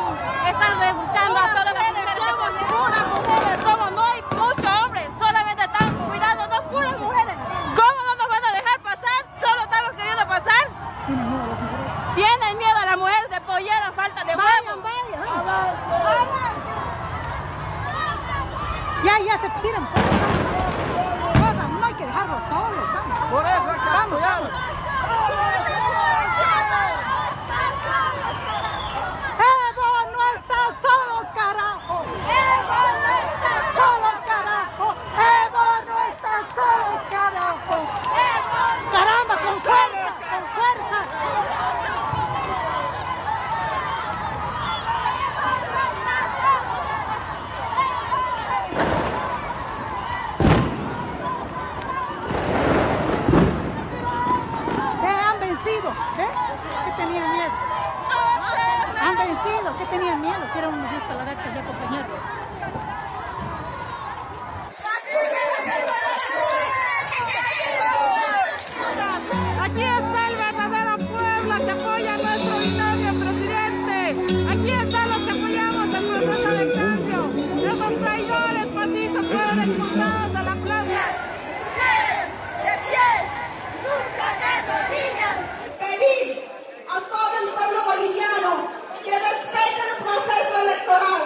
luchando a todas las mujeres. Puras mujeres, como no hay muchos hombres, solamente están cuidando dos puras mujeres. ¿Cómo no nos van a dejar pasar? Solo estamos queriendo pasar. Tienen miedo a las mujeres de pollera, falta de huevos. Ya se tiran. No hay que dejarlos solos. Por eso vamos. ¡Evo no está solo, carajo! ¡Evo no está solo, carajo! ¡Evo no está solo, carajo! ¡Caramba, con fuerza, con fuerza! desaparecido. ¿Qué tenían miedo? Si eran unos disparadachos ya, compañeros. Aquí está el verdadero pueblo que apoya a nuestro binomio presidente. Aquí están los que apoyamos el proceso de cambio. Esos traidores fascistas fueron expulsados de la plaza. ¡De pie! ¡Nunca de rodillas! Pedir a todo el pueblo boliviano que respete el proceso electoral,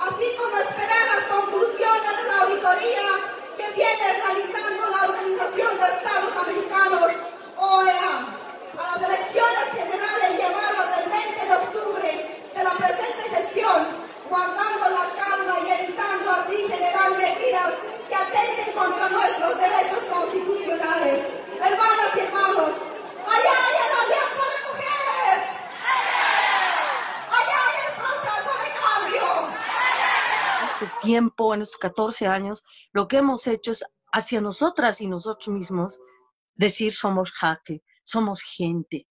así como esperar las conclusiones de la auditoría que viene realizando la Organización de Estados Americanos, OEA, a las elecciones generales llevadas el 20 de octubre de la presente gestión, guardando la calma y evitando así generar medidas que atenten contra nuestros derechos constitucionales. Hermanas y hermanos, allá hay la Alianza de Mujeres, allá hay el proceso de cambio. Este tiempo, en estos 14 años, lo que hemos hecho es hacia nosotras y nosotros mismos decir somos jaque, somos gente.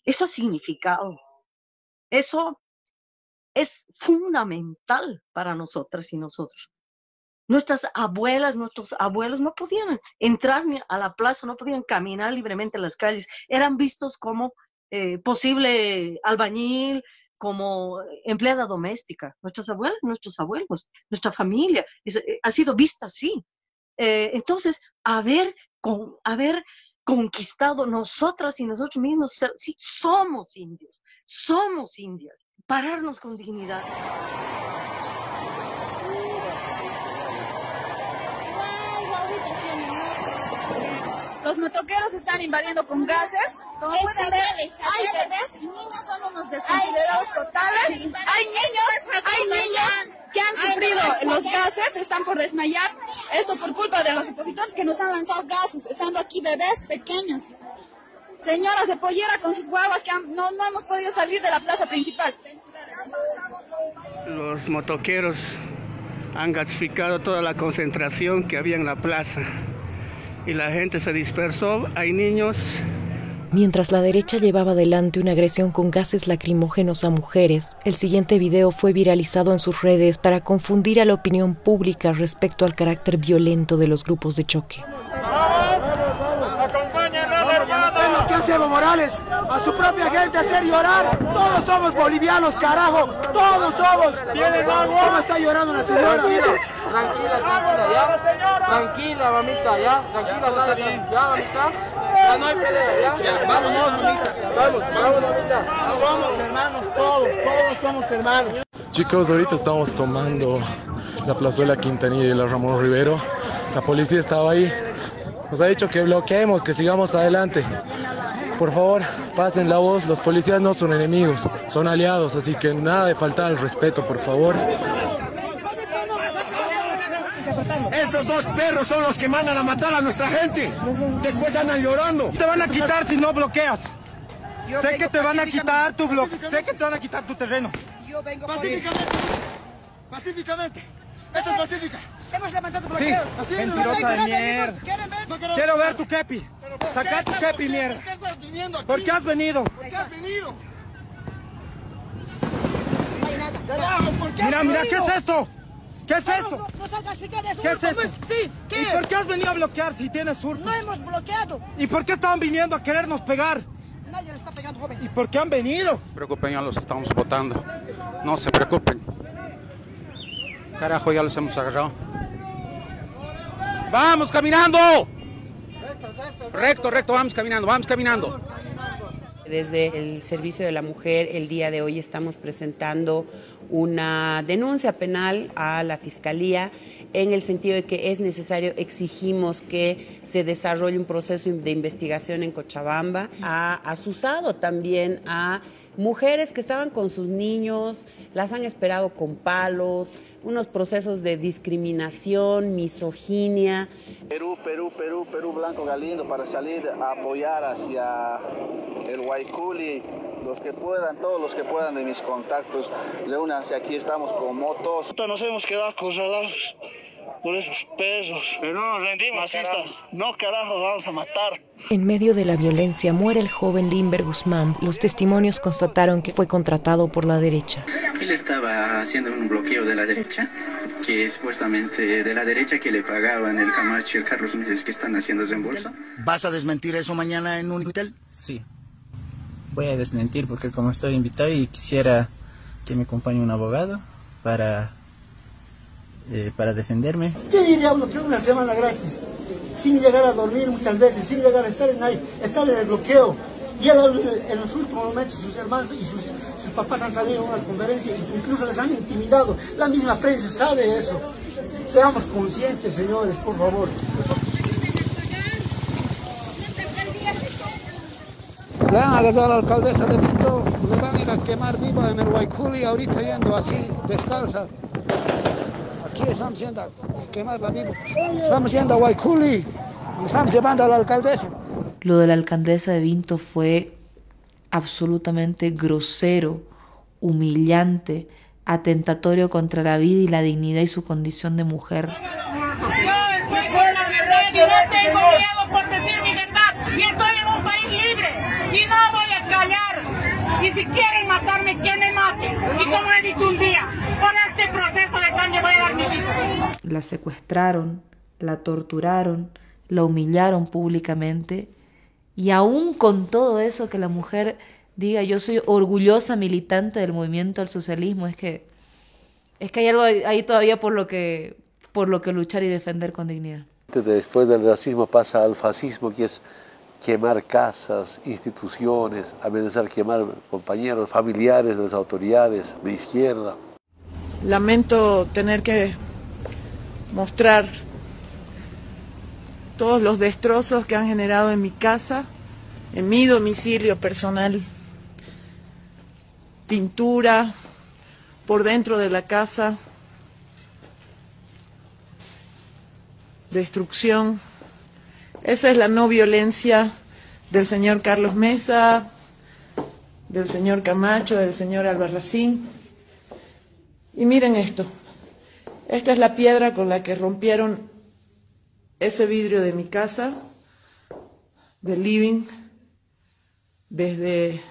Eso ha significado. Eso es fundamental para nosotras y nosotros. Nuestras abuelas, nuestros abuelos no podían entrar a la plaza, no podían caminar libremente en las calles. Eran vistos como posible albañil, como empleada doméstica. Nuestras abuelas, nuestros abuelos, nuestra familia ha sido vista así. Entonces, haber conquistado nosotras y nosotros mismos, sí, somos indios, somos indias. Pararnos con dignidad. Los motoqueros están invadiendo con gases. Como pueden ver, hay bebés y niños, son unos desconsiderados totales. Hay niños que han sufrido los gases, están por desmayar. Esto por culpa de los opositores que nos han lanzado gases, estando aquí bebés pequeños. Señoras de pollera con sus guaguas que no hemos podido salir de la plaza principal. Los motoqueros han gasificado toda la concentración que había en la plaza y la gente se dispersó, hay niños. Mientras la derecha llevaba adelante una agresión con gases lacrimógenos a mujeres, el siguiente video fue viralizado en sus redes para confundir a la opinión pública respecto al carácter violento de los grupos de choque. Es lo que hace Evo Morales, a su propia gente hacer llorar. Todos somos bolivianos, carajo, todos somos. ¿Cómo está llorando la señora? Tranquila, ya. Tranquila, mamita, ya. Tranquila, ya, mamita. Ya no hay pelea, ya. Vámonos, mamita. Vamos, mamita. Somos hermanos todos somos hermanos. Chicos, ahorita estamos tomando la plazuela Quintanilla y la Ramón Rivero. La policía estaba ahí. Nos ha dicho que bloqueemos, que sigamos adelante. Por favor, pasen la voz. Los policías no son enemigos, son aliados, así que nada de faltar al respeto, por favor. Esos dos perros son los que mandan a matar a nuestra gente. Después andan llorando. Te van a quitar si no bloqueas. Sé que te van a quitar tu sé que te van a quitar tu terreno. Yo vengo pacíficamente. Pacíficamente. Esto es pacífica. Hemos levantado bloqueos. Sí, mentirosa de mierda. Quiero ver tu kepi. Saca tu kepi, mierda. ¿Por qué estás viniendo aquí? ¿Por qué has venido? ¿Por qué has venido? No hay nada. Mira, ¿qué es esto? ¿Qué es esto? ¿Qué es esto? Sí, ¿Y por qué has venido a bloquear si tienes surco? No hemos bloqueado. ¿Y por qué estaban viniendo a querernos pegar? Nadie le está pegando, joven. ¿Y por qué han venido? No se preocupen, ya los estamos votando. No se preocupen. Carajo, ya los hemos agarrado. ¡Vamos caminando! Recto, vamos caminando. Desde el Servicio de la Mujer, el día de hoy estamos presentando una denuncia penal a la Fiscalía en el sentido de que es necesario, exigimos que se desarrolle un proceso de investigación en Cochabamba. Ha asusado también a mujeres que estaban con sus niños, las han esperado con palos, unos procesos de discriminación, misoginia. Perú, Blanco Galindo, para salir a apoyar hacia el Guayculi. Los que puedan, todos los que puedan de mis contactos, reúnanse aquí, estamos con motos. Nos hemos quedado acorralados. por esos perros. Pero no nos rendimos, masistas. No, carajo, vamos a matar. En medio de la violencia muere el joven Limber Guzmán. Los testimonios constataron que fue contratado por la derecha. Él estaba haciendo un bloqueo de la derecha, que es supuestamente de la derecha que le pagaban el Camacho y el Carlos Meses que están haciendo reembolso. ¿Vas a desmentir eso mañana en un hotel? Sí. Voy a desmentir porque como estoy invitado y quisiera que me acompañe un abogado para defenderme. ¿Qué diría uno que una semana gratis? Sin llegar a dormir muchas veces, sin llegar a estar en el bloqueo. Y él, en los últimos momentos sus hermanos y sus papás han salido a una conferencia e incluso les han intimidado. La misma prensa sabe eso. Seamos conscientes, señores, por favor. Le han agarrado a la alcaldesa de Vinto, le van a ir a quemar viva en el Guayculi, ahorita yendo así, descalza. Aquí estamos yendo a quemarla viva. Estamos yendo a Guayculi, estamos llevando a la alcaldesa. Lo de la alcaldesa de Vinto fue absolutamente grosero, humillante, atentatorio contra la vida y la dignidad y su condición de mujer. Yo no tengo miedo por decir mi verdad y estoy en un país libre y no voy a callar. Y si quieren matarme, que me maten. Y como he dicho un día, por este proceso de cambio voy a dar mi vida. La secuestraron, la torturaron, la humillaron públicamente y aún con todo eso que la mujer diga yo soy orgullosa militante del movimiento al socialismo, es que hay algo ahí todavía por lo que luchar y defender con dignidad. Después del racismo pasa al fascismo, que es quemar casas, instituciones, amenazar quemar compañeros, familiares de las autoridades de izquierda. Lamento tener que mostrar todos los destrozos que han generado en mi casa, en mi domicilio personal, pintura por dentro de la casa, destrucción. Esa es la no violencia del señor Carlos Mesa, del señor Camacho, del señor Albarracín. Y miren esto, esta es la piedra con la que rompieron ese vidrio de mi casa, del living, desde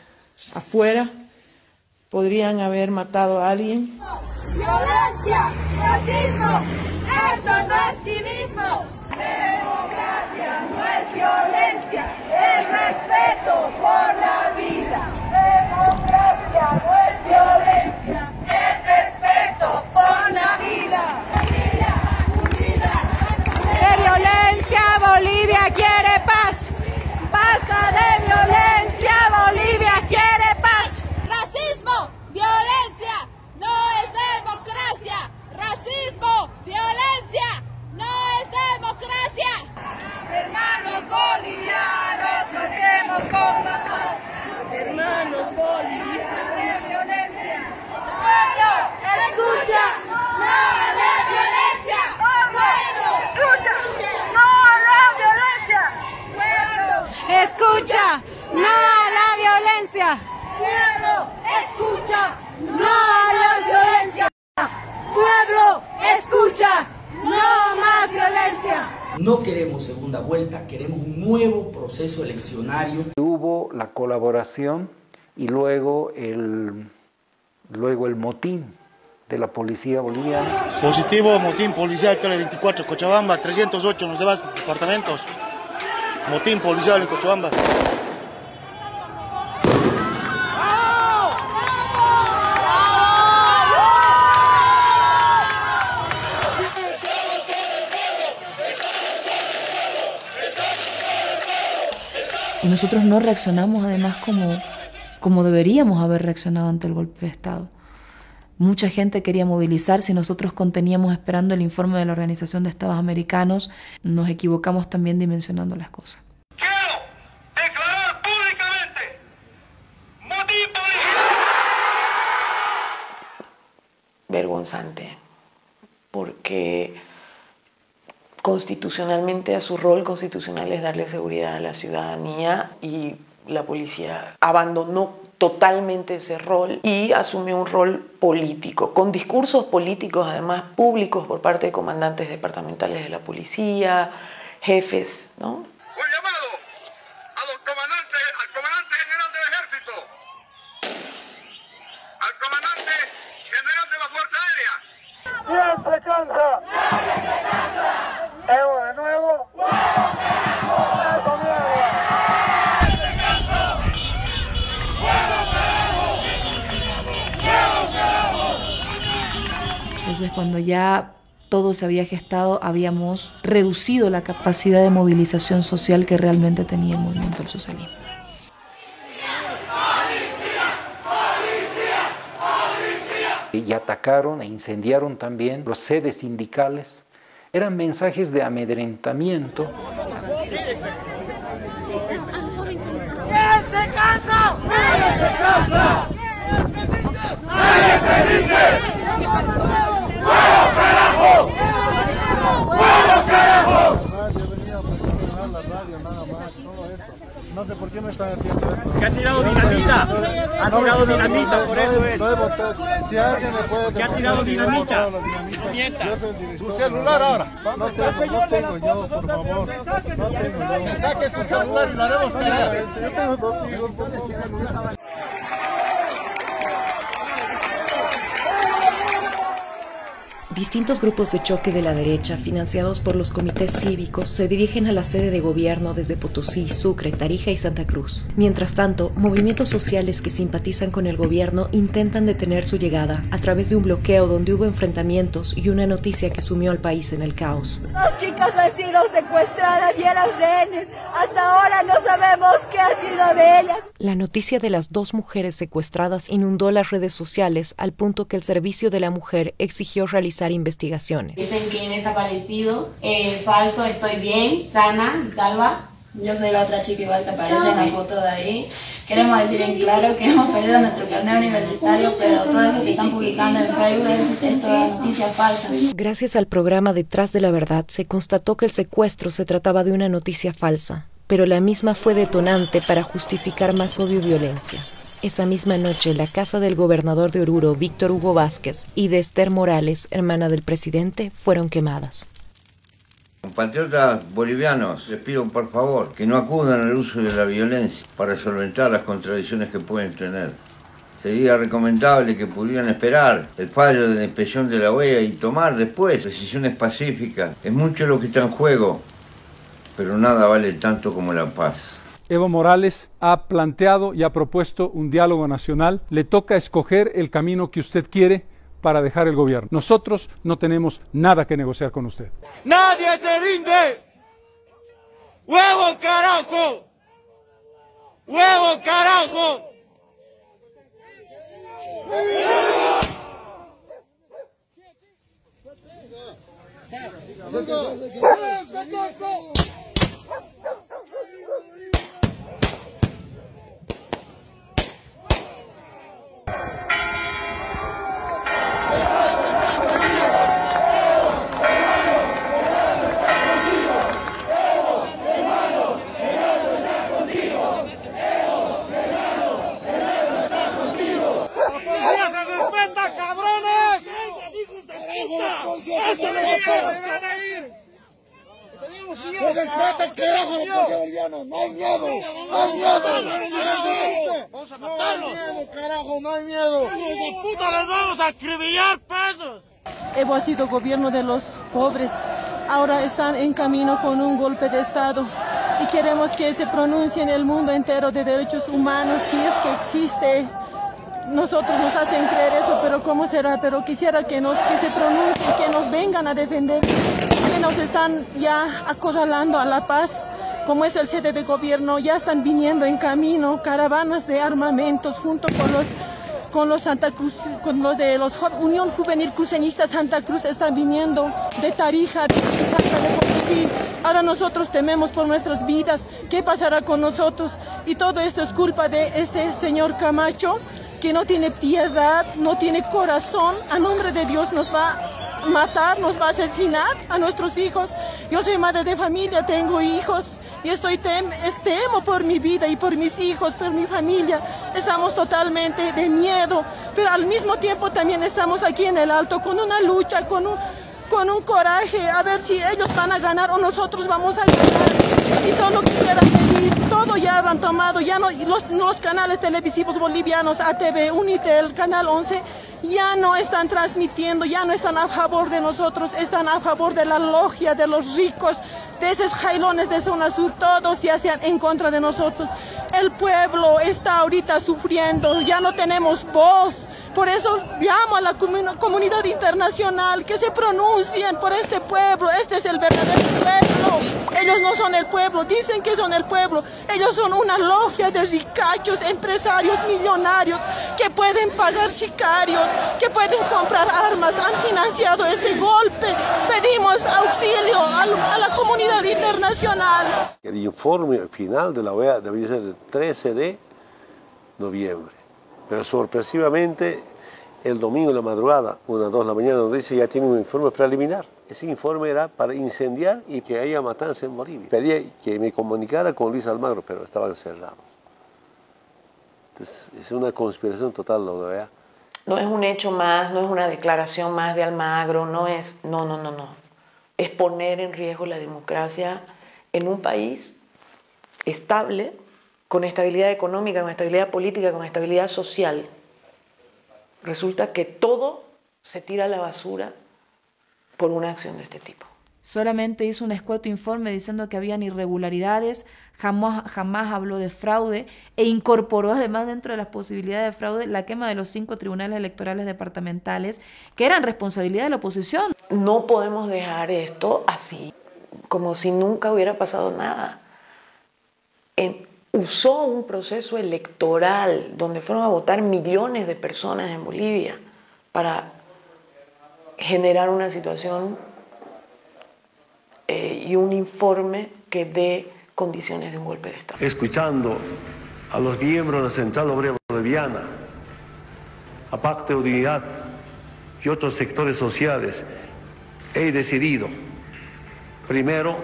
afuera. Podrían haber matado a alguien. Violencia, racismo, eso no es civismo. Democracia no es violencia, es respeto por la vida. Democracia no es violencia, es respeto por la vida. De violencia, Bolivia quiere paz. Basta de violencia, Bolivia quiere paz. Racismo, violencia, no es democracia. Racismo, violencia, no es democracia. Hermanos bolivianos, marchemos por la paz. Hermanos bolivianos, de violencia. Pueblo, escucha, no a la violencia. Pueblo, escucha, no a la violencia. Pueblo, escucha, no a la violencia. Pueblo, escucha, no a la violencia. Pueblo, escucha, no más violencia. No queremos segunda vuelta, queremos un nuevo proceso eleccionario. Hubo la colaboración y luego el motín de la policía boliviana. Positivo, motín policial, Tele 24, Cochabamba, 308 en los demás departamentos. Motín policial en Cochabamba. Y nosotros no reaccionamos además como deberíamos haber reaccionado ante el golpe de Estado. Mucha gente quería movilizarse y nosotros conteníamos esperando el informe de la Organización de Estados Americanos. Nos equivocamos también dimensionando las cosas. Quiero declarar públicamente motín policial. Vergonzante, porque constitucionalmente a su rol constitucional es darle seguridad a la ciudadanía y la policía abandonó totalmente ese rol y asumió un rol político, con discursos políticos además públicos por parte de comandantes departamentales de la policía, jefes, ¿no? Un llamado al comandante general del ejército, al comandante general de la Fuerza Aérea. ¿Quién se cansa? ¡Nadie se cansa! ¿Evo de nuevo? ¡Huevo, carajo! ¡Eso mierda! Entonces, cuando ya todo se había gestado, habíamos reducido la capacidad de movilización social que realmente tenía el movimiento del socialismo. Y atacaron e incendiaron también los sedes sindicales. Eran mensajes de amedrentamiento. ¿Quién se cansa? ¡Nadie se cansa! ¡Nadie se rinde! ¿Qué pasó? ¡Huevo, carajo! ¡Huevo, carajo! La radio, nada más, todo eso. No sé por qué no están haciendo esto. ¿Que ha tirado dinamita? Ha tirado dinamita, por eso es. Si alguien me puede ¿Que ha tirado dinamita? Yo soy el director. Su celular ahora. No tengo yo, por favor. No tengo yo. Que saque su celular y lo haremos callar. Yo tengo 2 hijos, por favor. Distintos grupos de choque de la derecha, financiados por los comités cívicos, se dirigen a la sede de gobierno desde Potosí, Sucre, Tarija y Santa Cruz. Mientras tanto, movimientos sociales que simpatizan con el gobierno intentan detener su llegada a través de un bloqueo donde hubo enfrentamientos y una noticia que sumió al país en el caos. 2 chicas han sido secuestradas y eran rehenes. Hasta ahora no sabemos qué ha sido de ellas. La noticia de las 2 mujeres secuestradas inundó las redes sociales al punto que el Servicio de la Mujer exigió realizar investigaciones. Dicen que he desaparecido, falso, estoy bien, sana y salva. Yo soy la otra chica igual que aparece en la foto de ahí. Queremos decir en claro que hemos perdido nuestro carnet universitario, pero todo eso que están publicando en Facebook es toda noticia falsa. Gracias al programa Detrás de la Verdad se constató que el secuestro se trataba de una noticia falsa, pero la misma fue detonante para justificar más odio y violencia. Esa misma noche, la casa del gobernador de Oruro, Víctor Hugo Vázquez, y de Esther Morales, hermana del presidente, fueron quemadas. Compatriotas bolivianos, les pido por favor que no acudan al uso de la violencia para solventar las contradicciones que pueden tener. Sería recomendable que pudieran esperar el fallo de la inspección de la OEA y tomar después decisiones pacíficas. Es mucho lo que está en juego, pero nada vale tanto como la paz. Evo Morales ha planteado y ha propuesto un diálogo nacional. Le toca escoger el camino que usted quiere para dejar el gobierno. Nosotros no tenemos nada que negociar con usted. ¡Nadie se rinde! ¡Huevo, carajo! ¡Huevo, carajo! No hay miedo, vamos a matarlos. No hay miedo, carajo, no hay miedo. ¡Hijos de puta, les vamos a acribillar presos! Evo ha sido gobierno de los pobres, ahora están en camino con un golpe de Estado y queremos que se pronuncie en el mundo entero de derechos humanos, si es que existe. Nosotros nos hacen creer eso, pero ¿cómo será? Pero quisiera que se pronuncie, que nos vengan a defender, que nos están ya acorralando a la paz. Como es el sede de gobierno, ya están viniendo en camino caravanas de armamentos junto con los Santa Cruz, con los de los Unión Juvenil Cruceñista Santa Cruz, están viniendo de Tarija, de Santa de Potosí. Ahora nosotros tememos por nuestras vidas, ¿qué pasará con nosotros? Y todo esto es culpa de este señor Camacho, que no tiene piedad, no tiene corazón. A nombre de Dios nos va a matar, nos va a asesinar a nuestros hijos. Yo soy madre de familia, tengo hijos y temo por mi vida y por mis hijos, por mi familia. Estamos totalmente de miedo, pero al mismo tiempo también estamos aquí en el Alto con una lucha, con un coraje, a ver si ellos van a ganar o nosotros vamos a ganar. Y solo quisiera pedir, todo ya lo han tomado, ya no, los canales televisivos bolivianos, ATV, Unitel, Canal 11, ya no están transmitiendo, ya no están a favor de nosotros, están a favor de la logia, de los ricos, de esos jailones de zona sur, todos ya sean en contra de nosotros. El pueblo está ahorita sufriendo, ya no tenemos voz. Por eso llamo a la comunidad internacional que se pronuncien por este pueblo. Este es el verdadero pueblo. Ellos no son el pueblo, dicen que son el pueblo. Ellos son una logia de ricachos, empresarios millonarios que pueden pagar sicarios, que pueden comprar armas. Han financiado este golpe. Pedimos auxilio a la comunidad internacional. El informe final de la OEA debería ser el 13 de noviembre. Pero sorpresivamente, el domingo en la madrugada, 1 o 2 de la mañana, nos dice ya tiene un informe preliminar. Ese informe era para incendiar y que haya matanza en Bolivia. Pedí que me comunicara con Luis Almagro, pero estaban cerrados. Entonces, es una conspiración total la OEA. No es un hecho más, no es una declaración más de Almagro, no. Es poner en riesgo la democracia en un país estable, con estabilidad económica, con estabilidad política, con estabilidad social. Resulta que todo se tira a la basura por una acción de este tipo. Solamente hizo un escueto informe diciendo que habían irregularidades, jamás habló de fraude e incorporó además dentro de las posibilidades de fraude la quema de los 5 tribunales electorales departamentales que eran responsabilidad de la oposición. No podemos dejar esto así, como si nunca hubiera pasado nada. Usó un proceso electoral donde fueron a votar millones de personas en Bolivia para generar una situación y un informe que dé condiciones de un golpe de Estado. Escuchando a los miembros de la Central Obrera Boliviana, a Pacto de Unidad y otros sectores sociales, he decidido, primero,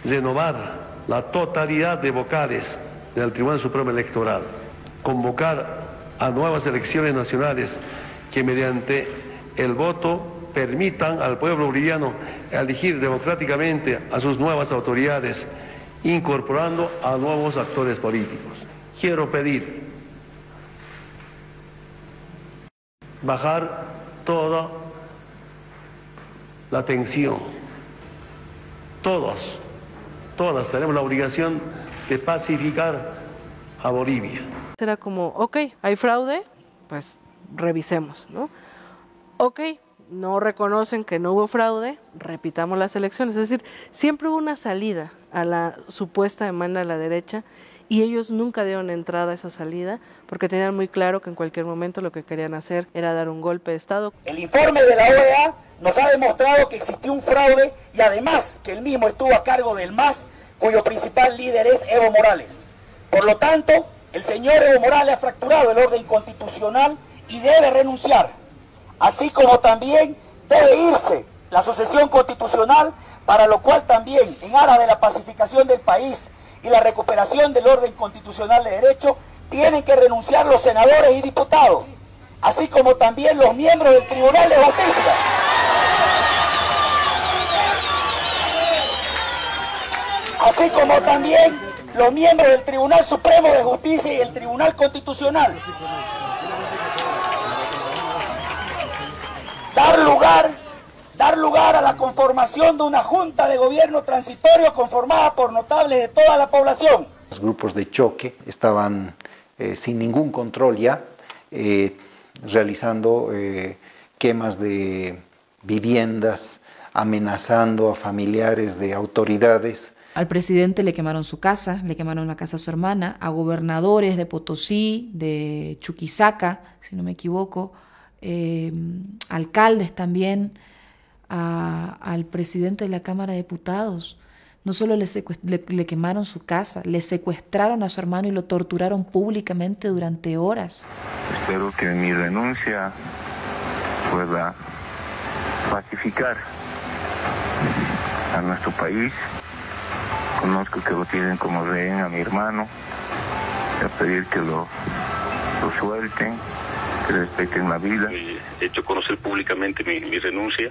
renovar la totalidad de vocales del Tribunal Supremo Electoral, convocar a nuevas elecciones nacionales que mediante el voto permitan al pueblo boliviano elegir democráticamente a sus nuevas autoridades, incorporando a nuevos actores políticos. Quiero pedir bajar toda la tensión. Todas tenemos la obligación de pacificar a Bolivia. Será como, ok, hay fraude, pues revisemos, ¿no? Ok, no reconocen que no hubo fraude, repitamos las elecciones. Es decir, siempre hubo una salida a la supuesta demanda de la derecha y ellos nunca dieron entrada a esa salida porque tenían muy claro que en cualquier momento lo que querían hacer era dar un golpe de Estado. El informe de la OEA nos ha demostrado que existió un fraude y además que el mismo estuvo a cargo del MAS, cuyo principal líder es Evo Morales. Por lo tanto, el señor Evo Morales ha fracturado el orden constitucional y debe renunciar, así como también debe irse la sucesión constitucional, para lo cual también, en aras de la pacificación del país y la recuperación del orden constitucional de derecho, tienen que renunciar los senadores y diputados, así como también los miembros del Tribunal de Justicia. Así como también los miembros del Tribunal Supremo de Justicia y el Tribunal Constitucional. Dar lugar a la conformación de una junta de gobierno transitorio conformada por notables de toda la población. Los grupos de choque estaban sin ningún control ya, realizando quemas de viviendas, amenazando a familiares de autoridades. Al presidente le quemaron su casa, le quemaron la casa a su hermana, a gobernadores de Potosí, de Chuquisaca, si no me equivoco, alcaldes también, al presidente de la Cámara de Diputados. No solo le quemaron su casa, le secuestraron a su hermano y lo torturaron públicamente durante horas. Espero que mi renuncia pueda pacificar a nuestro país Conozco que lo tienen como rehén a mi hermano. Voy a pedir que lo suelten, que respeten la vida. He hecho conocer públicamente mi renuncia.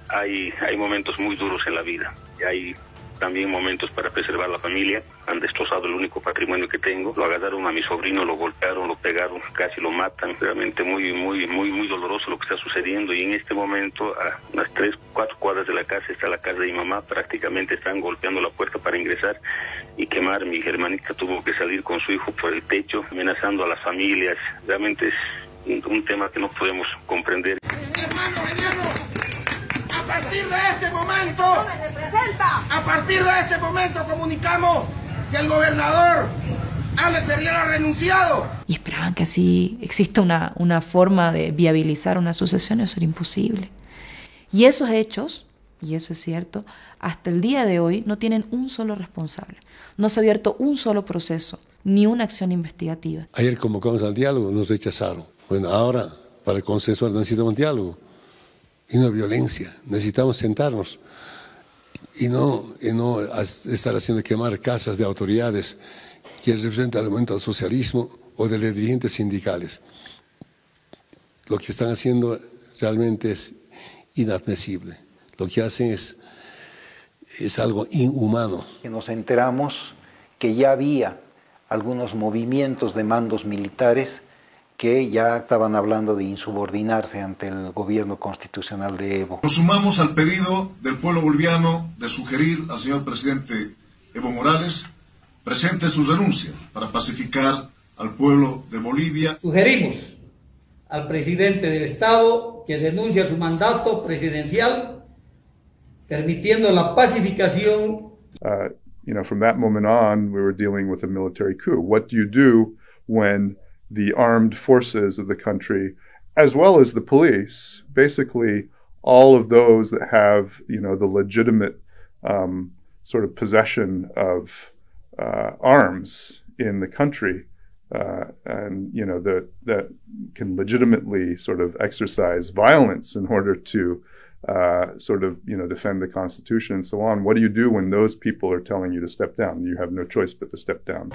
Hay momentos muy duros en la vida. Y hay también momentos para preservar la familia. Han destrozado el único patrimonio que tengo. Lo agarraron a mi sobrino, lo golpearon, lo pegaron, casi lo matan. Realmente muy doloroso lo que está sucediendo. Y en este momento, a unas 3-4 cuadras de la casa, está la casa de mi mamá. Prácticamente están golpeando la puerta para ingresar y quemar. Mi hermanita tuvo que salir con su hijo por el techo, amenazando a las familias. Realmente es un tema que no podemos comprender. A partir de este momento comunicamos que el gobernador Alex Herrera ha renunciado. Y esperaban que así exista una forma de viabilizar una sucesión. Eso era imposible. Y esos hechos, y eso es cierto, hasta el día de hoy no tienen un solo responsable. No se ha abierto un solo proceso, ni una acción investigativa. Ayer convocamos al diálogo, nos rechazaron. Bueno, ahora para consensuar necesitamos un diálogo y no violencia. Necesitamos sentarnos y no estar haciendo quemar casas de autoridades que representan el momento del socialismo o de los dirigentes sindicales. Lo que están haciendo realmente es inadmisible. Lo que hacen es algo inhumano. Nos enteramos que ya había algunos movimientos de mandos militares que ya estaban hablando de insubordinarse ante el gobierno constitucional de Evo. Nos sumamos al pedido del pueblo boliviano de sugerir al señor presidente Evo Morales presente su renuncia para pacificar al pueblo de Bolivia. Sugerimos al presidente del Estado que renuncie a su mandato presidencial, permitiendo la pacificación. From that moment on, we were dealing with a military coup. What do you do when the armed forces of the country, as well as the police, basically all of those that have, the legitimate sort of possession of arms in the country, and that can legitimately sort of exercise violence in order to defend the Constitution and so on. What do you do when those people are telling you to step down? You have no choice but to step down.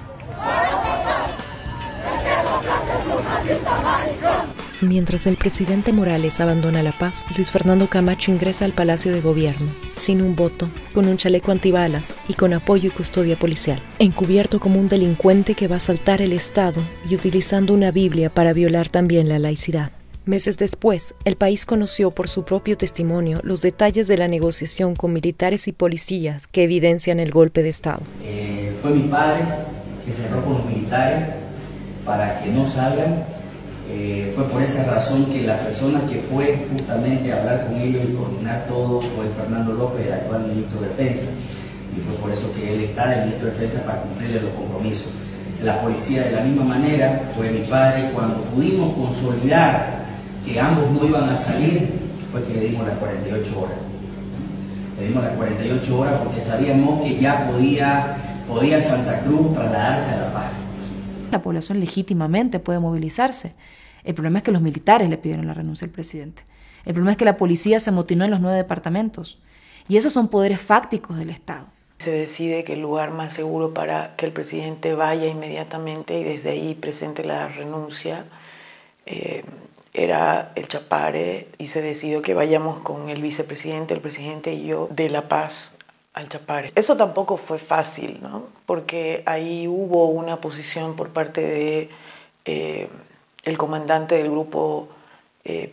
Mientras el presidente Morales abandona La Paz, Luis Fernando Camacho ingresa al Palacio de Gobierno, sin un voto, con un chaleco antibalas y con apoyo y custodia policial, encubierto como un delincuente que va a asaltar el Estado y utilizando una Biblia para violar también la laicidad. Meses después, el país conoció por su propio testimonio los detalles de la negociación con militares y policías que evidencian el golpe de Estado. Fue mi padre que cerró con los militares para que no salgan. Fue por esa razón que la persona que fue justamente a hablar con ellos y coordinar todo fue Fernando López, el actual ministro de Defensa. Y fue por eso que él está, el ministro de Defensa, para cumplirle los compromisos. La policía, de la misma manera, fue mi padre. Cuando pudimos consolidar que ambos no iban a salir, fue que le dimos las 48 horas. Le dimos las 48 horas porque sabíamos que ya podía Santa Cruz trasladarse a La Paz. La población legítimamente puede movilizarse. El problema es que los militares le pidieron la renuncia al presidente. El problema es que la policía se amotinó en los 9 departamentos. Y esos son poderes fácticos del Estado. Se decide que el lugar más seguro para que el presidente vaya inmediatamente y desde ahí presente la renuncia era el Chapare, y se decidió que vayamos con el vicepresidente, el presidente y yo de La Paz al Chapare. Eso tampoco fue fácil, ¿no? Porque ahí hubo una posición por parte de el comandante del grupo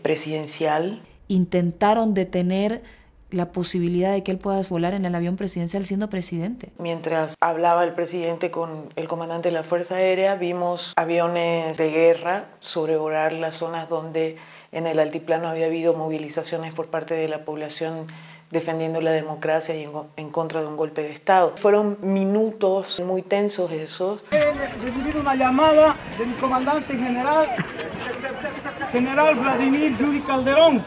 presidencial. Intentaron detener la posibilidad de que él pueda volar en el avión presidencial siendo presidente. Mientras hablaba el presidente con el comandante de la Fuerza Aérea, vimos aviones de guerra sobrevolar las zonas donde en el altiplano había habido movilizaciones por parte de la población defendiendo la democracia y en contra de un golpe de Estado. Fueron minutos muy tensos esos. He recibido una llamada de mi comandante general Vladimir Yuri Calderón.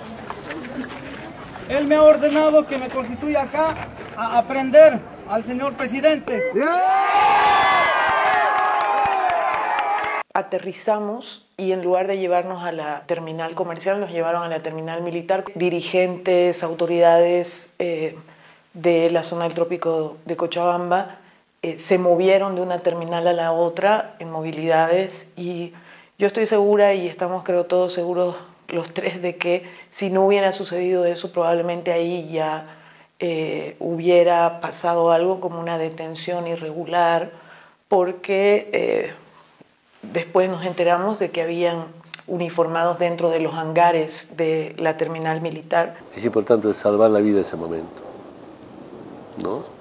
Él me ha ordenado que me constituya acá a aprender al señor presidente. Aterrizamos y en lugar de llevarnos a la terminal comercial, nos llevaron a la terminal militar. Dirigentes, autoridades de la zona del trópico de Cochabamba se movieron de una terminal a la otra en movilidades, y yo estoy segura, y estamos creo todos seguros los tres, de que si no hubiera sucedido eso, probablemente ahí ya hubiera pasado algo como una detención irregular, porque después nos enteramos de que habían uniformados dentro de los hangares de la terminal militar. Es importante salvar la vida en ese momento, ¿no?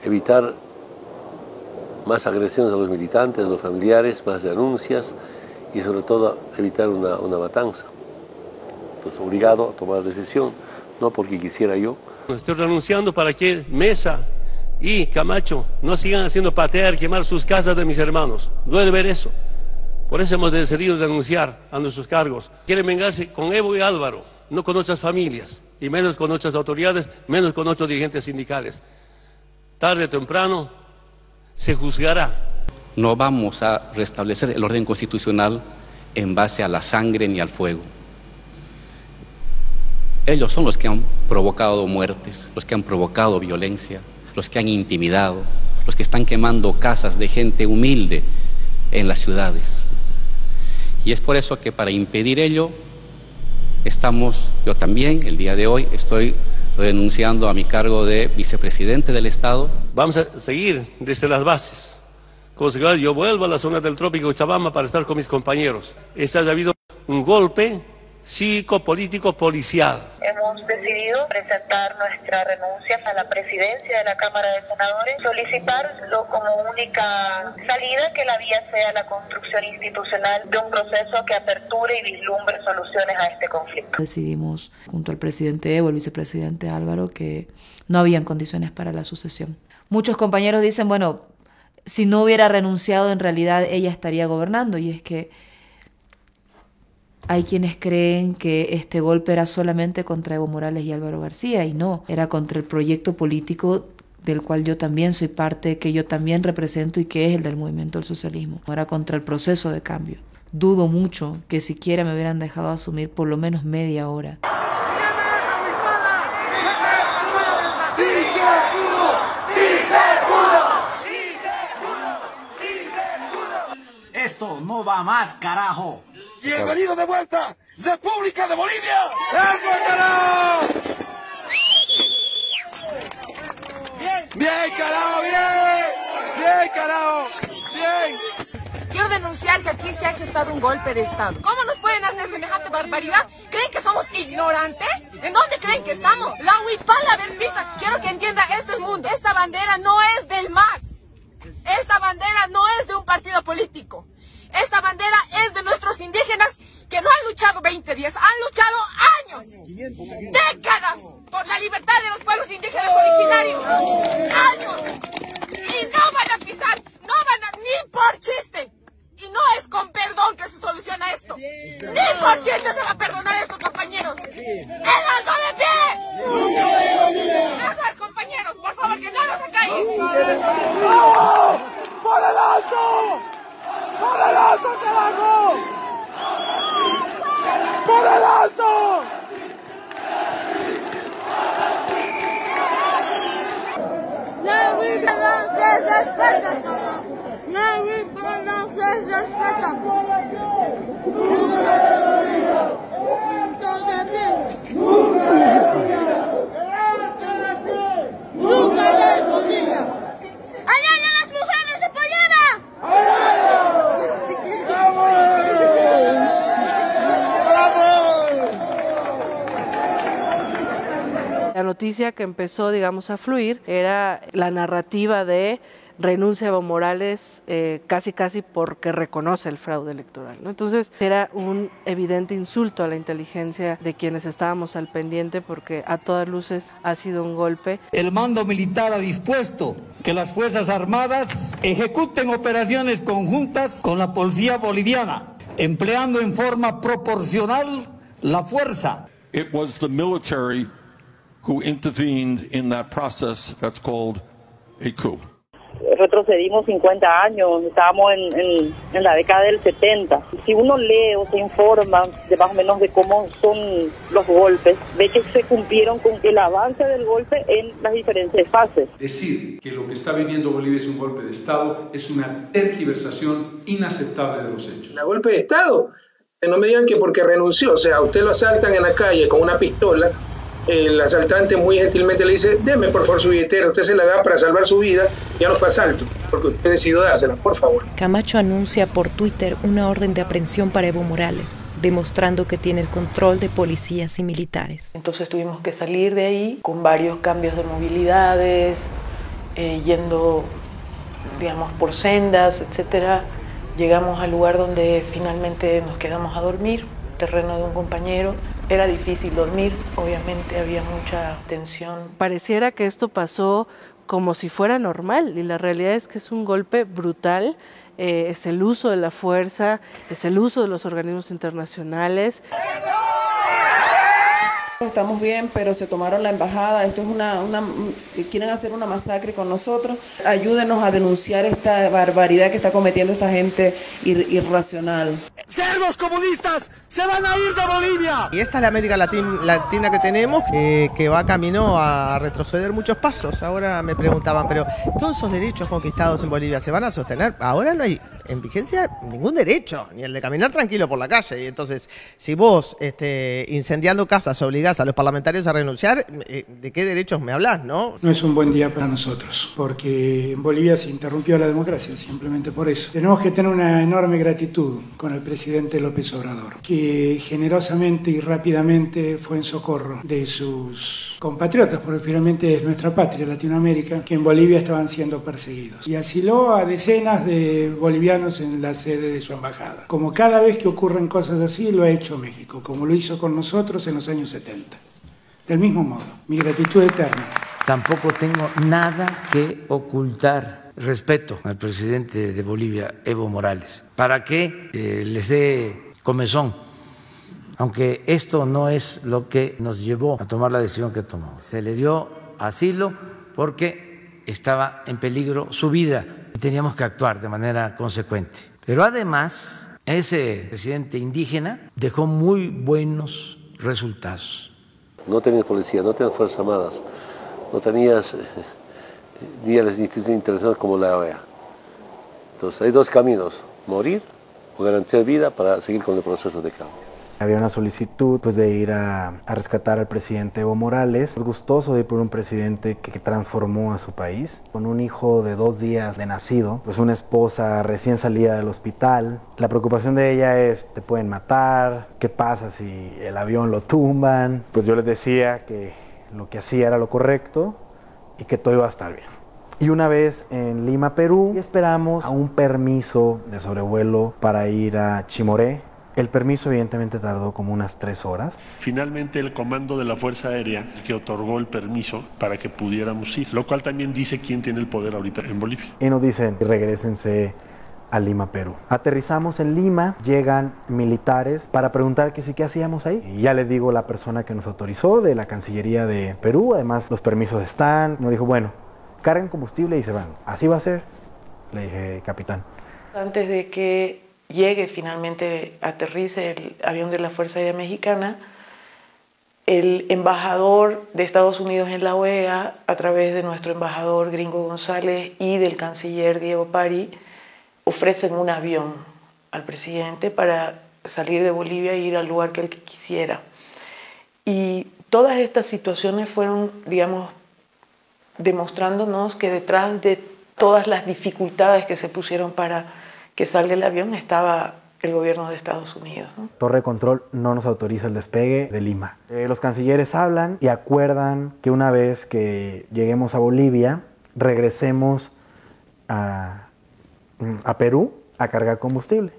Evitar más agresiones a los militantes, a los familiares, más denuncias y sobre todo evitar una matanza. Entonces, obligado a tomar decisión, no porque quisiera yo. Estoy renunciando para que Mesa y Camacho no sigan haciendo patear, quemar sus casas de mis hermanos. Duele ver eso. Por eso hemos decidido renunciar a nuestros cargos. Quieren vengarse con Evo y Álvaro, no con nuestras familias, y menos con nuestras autoridades, menos con nuestros dirigentes sindicales. Tarde o temprano se juzgará. No vamos a restablecer el orden constitucional en base a la sangre ni al fuego. Ellos son los que han provocado muertes, los que han provocado violencia, los que han intimidado, los que están quemando casas de gente humilde en las ciudades. Y es por eso que para impedir ello, yo también, el día de hoy, estoy renunciando a mi cargo de vicepresidente del Estado. Vamos a seguir desde las bases. Con seguridad yo vuelvo a la zona del trópico de Chabamba para estar con mis compañeros. Ha habido un golpe cívico, político, policial. Hemos decidido presentar nuestra renuncia a la presidencia de la Cámara de Senadores, solicitarlo como única salida, que la vía sea la construcción institucional de un proceso que aperture y vislumbre soluciones a este conflicto. Decidimos, junto al presidente Evo, el vicepresidente Álvaro, que no habían condiciones para la sucesión. Muchos compañeros dicen, bueno, si no hubiera renunciado, en realidad ella estaría gobernando, y es que hay quienes creen que este golpe era solamente contra Evo Morales y Álvaro García, y no, era contra el proyecto político del cual yo también soy parte, que yo también represento y que es el del movimiento del socialismo. Era contra el proceso de cambio. Dudo mucho que siquiera me hubieran dejado asumir por lo menos media hora. Esto no va más, carajo. ¡Bienvenido de vuelta! ¡República de Bolivia! ¡Eso, carajo! ¡Bien, carajo! ¡Bien! ¡Bien, carajo! ¡Bien! Quiero denunciar que aquí se ha gestado un golpe de Estado. ¿Cómo nos pueden hacer semejante barbaridad? ¿Creen que somos ignorantes? ¿En dónde creen que estamos? La huipala del pisa. Quiero que entienda esto el mundo. Esta bandera no es del MAS. Esta bandera no es de un partido político. Esta bandera es de nuestros indígenas que no han luchado 20 días, han luchado años, décadas, por la libertad de los pueblos indígenas originarios. Años. Y no van a pisar, no van a, ni por chiste. Y no es con perdón que se soluciona esto. Ni por chiste se va a perdonar esto, compañeros. ¡El alto de pie! Gracias, compañeros, por favor, que no nos acaigan. ¡Oh! ¡Por el alto! ¡Por el alto, carajo! ¡Por el alto! La vida no se respeta. La vida no se respeta. ¡Nunca les olvida! ¡Allá las mujeres de Pollera! La noticia que empezó, digamos, a fluir era la narrativa de renuncia a Evo Morales casi porque reconoce el fraude electoral, ¿no? Entonces era un evidente insulto a la inteligencia de quienes estábamos al pendiente, porque a todas luces ha sido un golpe. El mando militar ha dispuesto que las Fuerzas Armadas ejecuten operaciones conjuntas con la policía boliviana, empleando en forma proporcional la fuerza. It was the military who intervened in that process that's called a coup. retrocedimos 50 años, estábamos en la década del 70. Si uno lee o se informa de más o menos de cómo son los golpes, ve que se cumplieron con el avance del golpe en las diferentes fases. Decir que lo que está viviendo Bolivia es un golpe de Estado es una tergiversación inaceptable de los hechos. ¿La golpe de Estado? No me digan que porque renunció, o sea, a usted lo asaltan en la calle con una pistola, el asaltante muy gentilmente le dice, deme por favor su billetera, usted se la da para salvar su vida, ya no fue asalto, porque usted decidió dársela, por favor. Camacho anuncia por Twitter una orden de aprehensión para Evo Morales, demostrando que tiene el control de policías y militares. Entonces tuvimos que salir de ahí con varios cambios de movilidades, yendo, digamos, por sendas, etcétera. Llegamos al lugar donde finalmente nos quedamos a dormir, terreno de un compañero. Era difícil dormir, obviamente había mucha tensión. Pareciera que esto pasó como si fuera normal y la realidad es que es un golpe brutal, es el uso de la fuerza, es el uso de los organismos internacionales. Estamos bien, pero se tomaron la embajada, esto es quieren hacer una masacre con nosotros. Ayúdenos a denunciar esta barbaridad que está cometiendo esta gente irracional. ¡Cerdos comunistas! ¡Se van a ir de Bolivia! Y esta es la América Latina que tenemos, que va camino a retroceder muchos pasos. Ahora me preguntaban, pero todos esos derechos conquistados en Bolivia ¿se van a sostener? Ahora no hay en vigencia ningún derecho, ni el de caminar tranquilo por la calle. Y entonces, si vos, incendiando casas, obligás a los parlamentarios a renunciar, ¿de qué derechos me hablas, no? No es un buen día para nosotros, porque en Bolivia se interrumpió la democracia, simplemente por eso. Tenemos que tener una enorme gratitud con el presidente López Obrador, que generosamente y rápidamente fue en socorro de sus compatriotas, porque finalmente es nuestra patria, Latinoamérica, que en Bolivia estaban siendo perseguidos. Y asiló a decenas de bolivianos en la sede de su embajada. Como cada vez que ocurren cosas así, lo ha hecho México, como lo hizo con nosotros en los años 70. Del mismo modo, mi gratitud eterna. Tampoco tengo nada que ocultar. Respeto al presidente de Bolivia, Evo Morales, para que les dé comezón, aunque esto no es lo que nos llevó a tomar la decisión que tomó. Se le dio asilo porque estaba en peligro su vida y teníamos que actuar de manera consecuente. Pero además, ese presidente indígena dejó muy buenos resultados. No tenías policía, no tenías fuerzas armadas, no tenías ni a las instituciones internacionales como la OEA. Entonces hay dos caminos, morir o garantizar vida para seguir con el proceso de cambio. Había una solicitud de ir a rescatar al presidente Evo Morales. Es gustoso de ir por un presidente que transformó a su país, con un hijo de 2 días de nacido, pues una esposa recién salida del hospital. La preocupación de ella es, te pueden matar, ¿qué pasa si el avión lo tumban? Pues yo les decía que lo que hacía era lo correcto y que todo iba a estar bien. Y una vez en Lima, Perú, esperamos a un permiso de sobrevuelo para ir a Chimoré. El permiso evidentemente tardó como unas 3 horas. Finalmente el comando de la Fuerza Aérea que otorgó el permiso para que pudiéramos ir, lo cual también dice quién tiene el poder ahorita en Bolivia. Y nos dicen, regrésense a Lima, Perú. Aterrizamos en Lima, llegan militares para preguntar que sí, qué hacíamos ahí. Y ya les digo la persona que nos autorizó de la Cancillería de Perú, además los permisos están. Nos dijo, bueno, carguen combustible y se van. ¿Así va a ser? Le dije, capitán. Antes de que llegue finalmente, aterrice el avión de la Fuerza Aérea Mexicana, el embajador de Estados Unidos en la OEA, a través de nuestro embajador Gringo González y del canciller Diego Pari, ofrecen un avión al presidente para salir de Bolivia e ir al lugar que él quisiera. Y todas estas situaciones fueron, digamos, demostrándonos que detrás de todas las dificultades que se pusieron para que salga el avión estaba el gobierno de Estados Unidos, ¿no? Torre de control no nos autoriza el despegue de Lima. Los cancilleres hablan y acuerdan que una vez que lleguemos a Bolivia, regresemos a Perú a cargar combustible.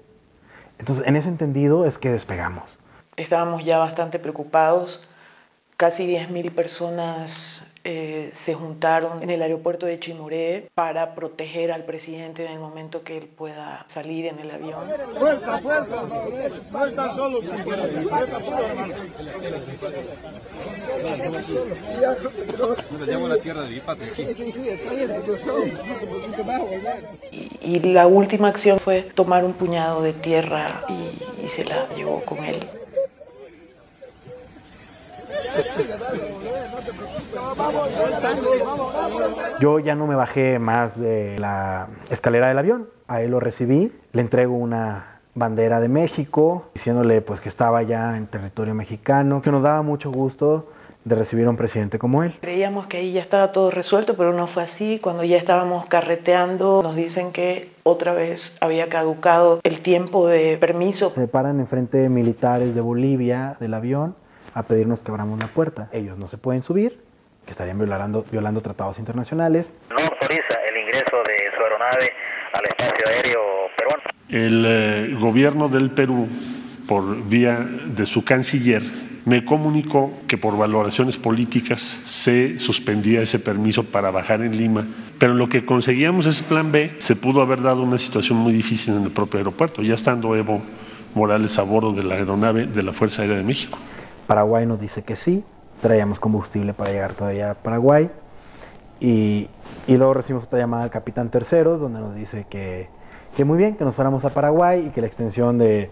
Entonces, en ese entendido es que despegamos. Estábamos ya bastante preocupados Casi 10.000 personas se juntaron en el aeropuerto de Chimoré para proteger al presidente en el momento que él pueda salir en el avión. ¡Fuerza, fuerza! No están solos, Y la última acción fue tomar un puñado de tierra y se la llevó con él. Yo ya no me bajé más de la escalera del avión, a él lo recibí, le entrego una bandera de México, diciéndole pues que estaba ya en territorio mexicano, que nos daba mucho gusto de recibir a un presidente como él. Creíamos que ahí ya estaba todo resuelto, pero no fue así. Cuando ya estábamos carreteando, nos dicen que otra vez había caducado el tiempo de permiso. Se paran enfrente de militares de Bolivia del avión a pedirnos que abramos la puerta. Ellos no se pueden subir, que estarían violando tratados internacionales. No autoriza el ingreso de su aeronave al espacio aéreo peruano. El gobierno del Perú, por vía de su canciller, me comunicó que por valoraciones políticas se suspendía ese permiso para bajar en Lima, pero en lo que conseguíamos ese plan B, se pudo haber dado una situación muy difícil en el propio aeropuerto, ya estando Evo Morales a bordo de la aeronave de la Fuerza Aérea de México. Paraguay nos dice que sí, traíamos combustible para llegar todavía a Paraguay, y luego recibimos otra llamada del capitán Terceros, donde nos dice que muy bien, que nos fuéramos a Paraguay y que la extensión de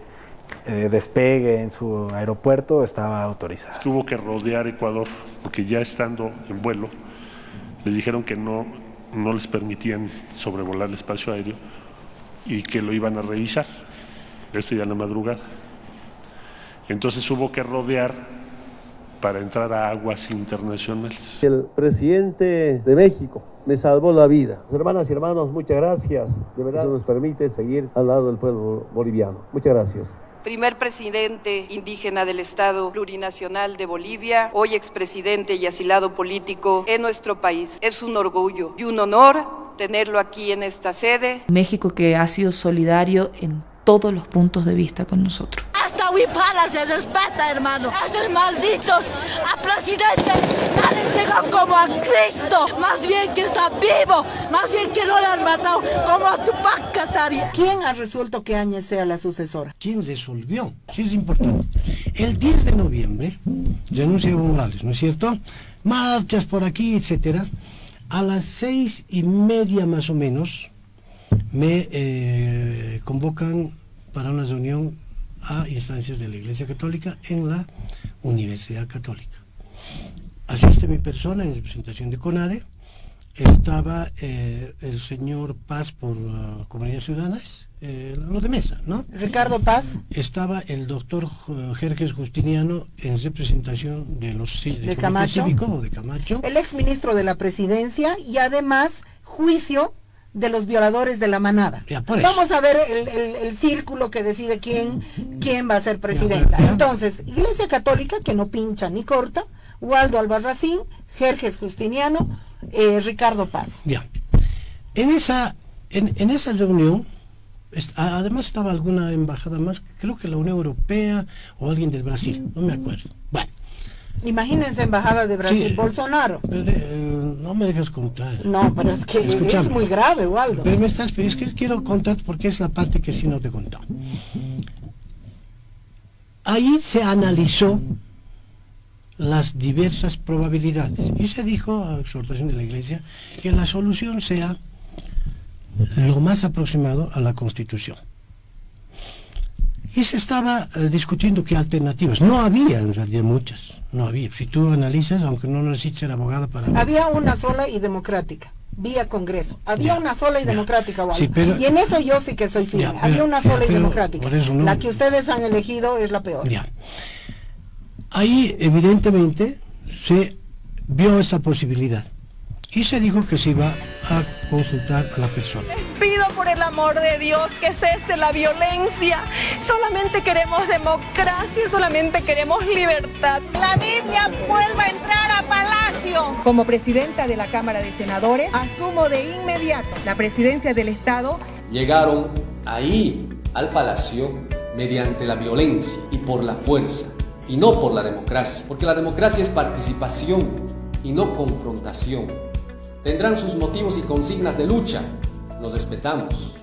despegue en su aeropuerto estaba autorizada. Hubo que rodear Ecuador, porque ya estando en vuelo, les dijeron que no les permitían sobrevolar el espacio aéreo y que lo iban a revisar, esto ya en la madrugada. Entonces hubo que rodear para entrar a aguas internacionales. El presidente de México me salvó la vida. Hermanas y hermanos, muchas gracias. De verdad, eso nos permite seguir al lado del pueblo boliviano. Muchas gracias. Primer presidente indígena del Estado Plurinacional de Bolivia, hoy expresidente y asilado político en nuestro país. Es un orgullo y un honor tenerlo aquí en esta sede. México que ha sido solidario en todos los puntos de vista con nosotros. Hasta Huipala se respeta, hermano. Estos malditos a presidente no le llegan como a Cristo. Más bien que está vivo, más bien que no le han matado, como a Tupac Katari. ¿Quién ha resuelto que Áñez sea la sucesora? ¿Quién resolvió? Sí, es importante. El 10 de noviembre renuncia Evo Morales, ¿no es cierto? Marchas por aquí, etcétera. A las 6:30 más o menos me convocan para una reunión a instancias de la Iglesia Católica en la Universidad Católica. Asiste mi persona en representación de CONADE, estaba el señor Paz por Comunidades Ciudadanas, lo de mesa, ¿no? Ricardo Paz. Estaba el doctor Jerjes Justiniano en representación de los de Camacho. Cívico, o de Camacho. El exministro de la Presidencia y además juicio de los violadores de la manada. Vamos a ver el círculo que decide quién va a ser presidenta. Entonces, Iglesia Católica, que no pincha ni corta, Waldo Albarracín, Jerjes Justiniano, Ricardo Paz. Ya. En esa reunión, además estaba alguna embajada más, creo que la Unión Europea o alguien del Brasil, no me acuerdo. Bueno. Imagínense embajada de Brasil, sí, Bolsonaro. No me dejas contar. No, pero es que es muy grave, Waldo. Pero es que quiero contar porque es la parte que sí no te he contado. Ahí se analizó las diversas probabilidades y se dijo, a exhortación de la Iglesia, que la solución sea lo más aproximado a la Constitución. Y se estaba discutiendo qué alternativas. No había en realidad muchas, no había. Si tú analizas, aunque no necesites ser abogado para... Había una sola y democrática, vía Congreso. Había una sola y democrática, Waldo. Sí, pero, y en eso yo sí que soy firme. Había una sola y democrática. No, la que ustedes han elegido es la peor. Ya. Ahí evidentemente se vio esa posibilidad y se dijo que se iba a consultar a la persona. Les pido por el amor de Dios que cese la violencia. Solamente queremos democracia, solamente queremos libertad. La Biblia vuelva a entrar a Palacio. Como presidenta de la Cámara de Senadores, asumo de inmediato la presidencia del Estado. Llegaron ahí al Palacio mediante la violencia y por la fuerza. y no por la democracia, porque la democracia es participación y no confrontación. Tendrán sus motivos y consignas de lucha, los respetamos,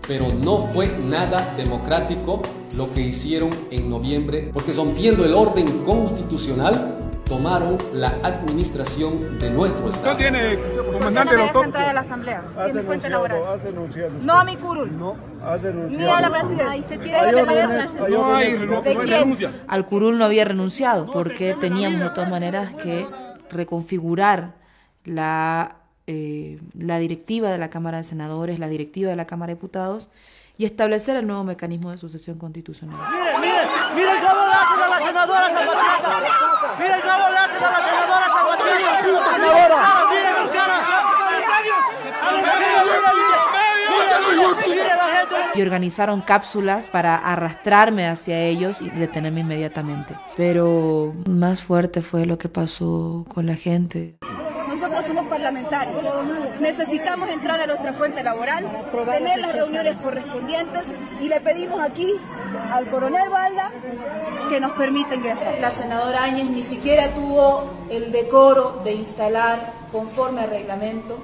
pero no fue nada democrático lo que hicieron en noviembre, porque rompiendo el orden constitucional, tomaron la administración de nuestro Estado. ¿Usted tiene, comandante, doctor? Entrada a la Asamblea. Tiene fuente laboral. Has renunciado. No a mi curul. No, has renunciado. Ni a la presidencia. No hay renuncia. Al curul no había renunciado porque teníamos de todas maneras que reconfigurar la directiva de la Cámara de Senadores, la directiva de la Cámara de Diputados y establecer el nuevo mecanismo de sucesión constitucional. Miren cómo le hacen a la senadora Zapatilla. Miren cómo le hacen a la senadora Zapatilla. Miren sus caras. Y organizaron cápsulas para arrastrarme hacia ellos y detenerme inmediatamente. Pero más fuerte fue lo que pasó con la gente. Nosotros somos parlamentarios, necesitamos entrar a nuestra fuente laboral, tener las reuniones correspondientes y le pedimos aquí al coronel Balda que nos permita ingresar. La senadora Áñez ni siquiera tuvo el decoro de instalar conforme al reglamento,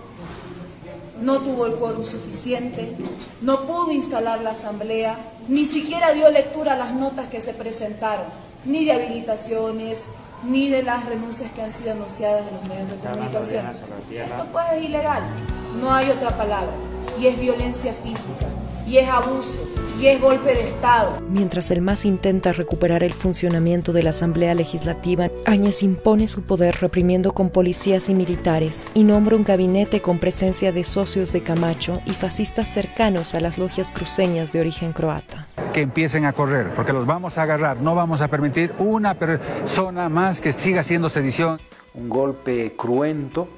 no tuvo el quórum suficiente, no pudo instalar la asamblea, ni siquiera dio lectura a las notas que se presentaron, ni de habilitaciones, ni de las renuncias que han sido anunciadas en los medios de comunicación. Esto pues es ilegal, no hay otra palabra, y es violencia física, y es abuso, y es golpe de Estado. Mientras el MAS intenta recuperar el funcionamiento de la Asamblea Legislativa, Áñez impone su poder reprimiendo con policías y militares y nombra un gabinete con presencia de socios de Camacho y fascistas cercanos a las logias cruceñas de origen croata. Que empiecen a correr, porque los vamos a agarrar, no vamos a permitir una persona más que siga haciendo sedición. Un golpe cruento,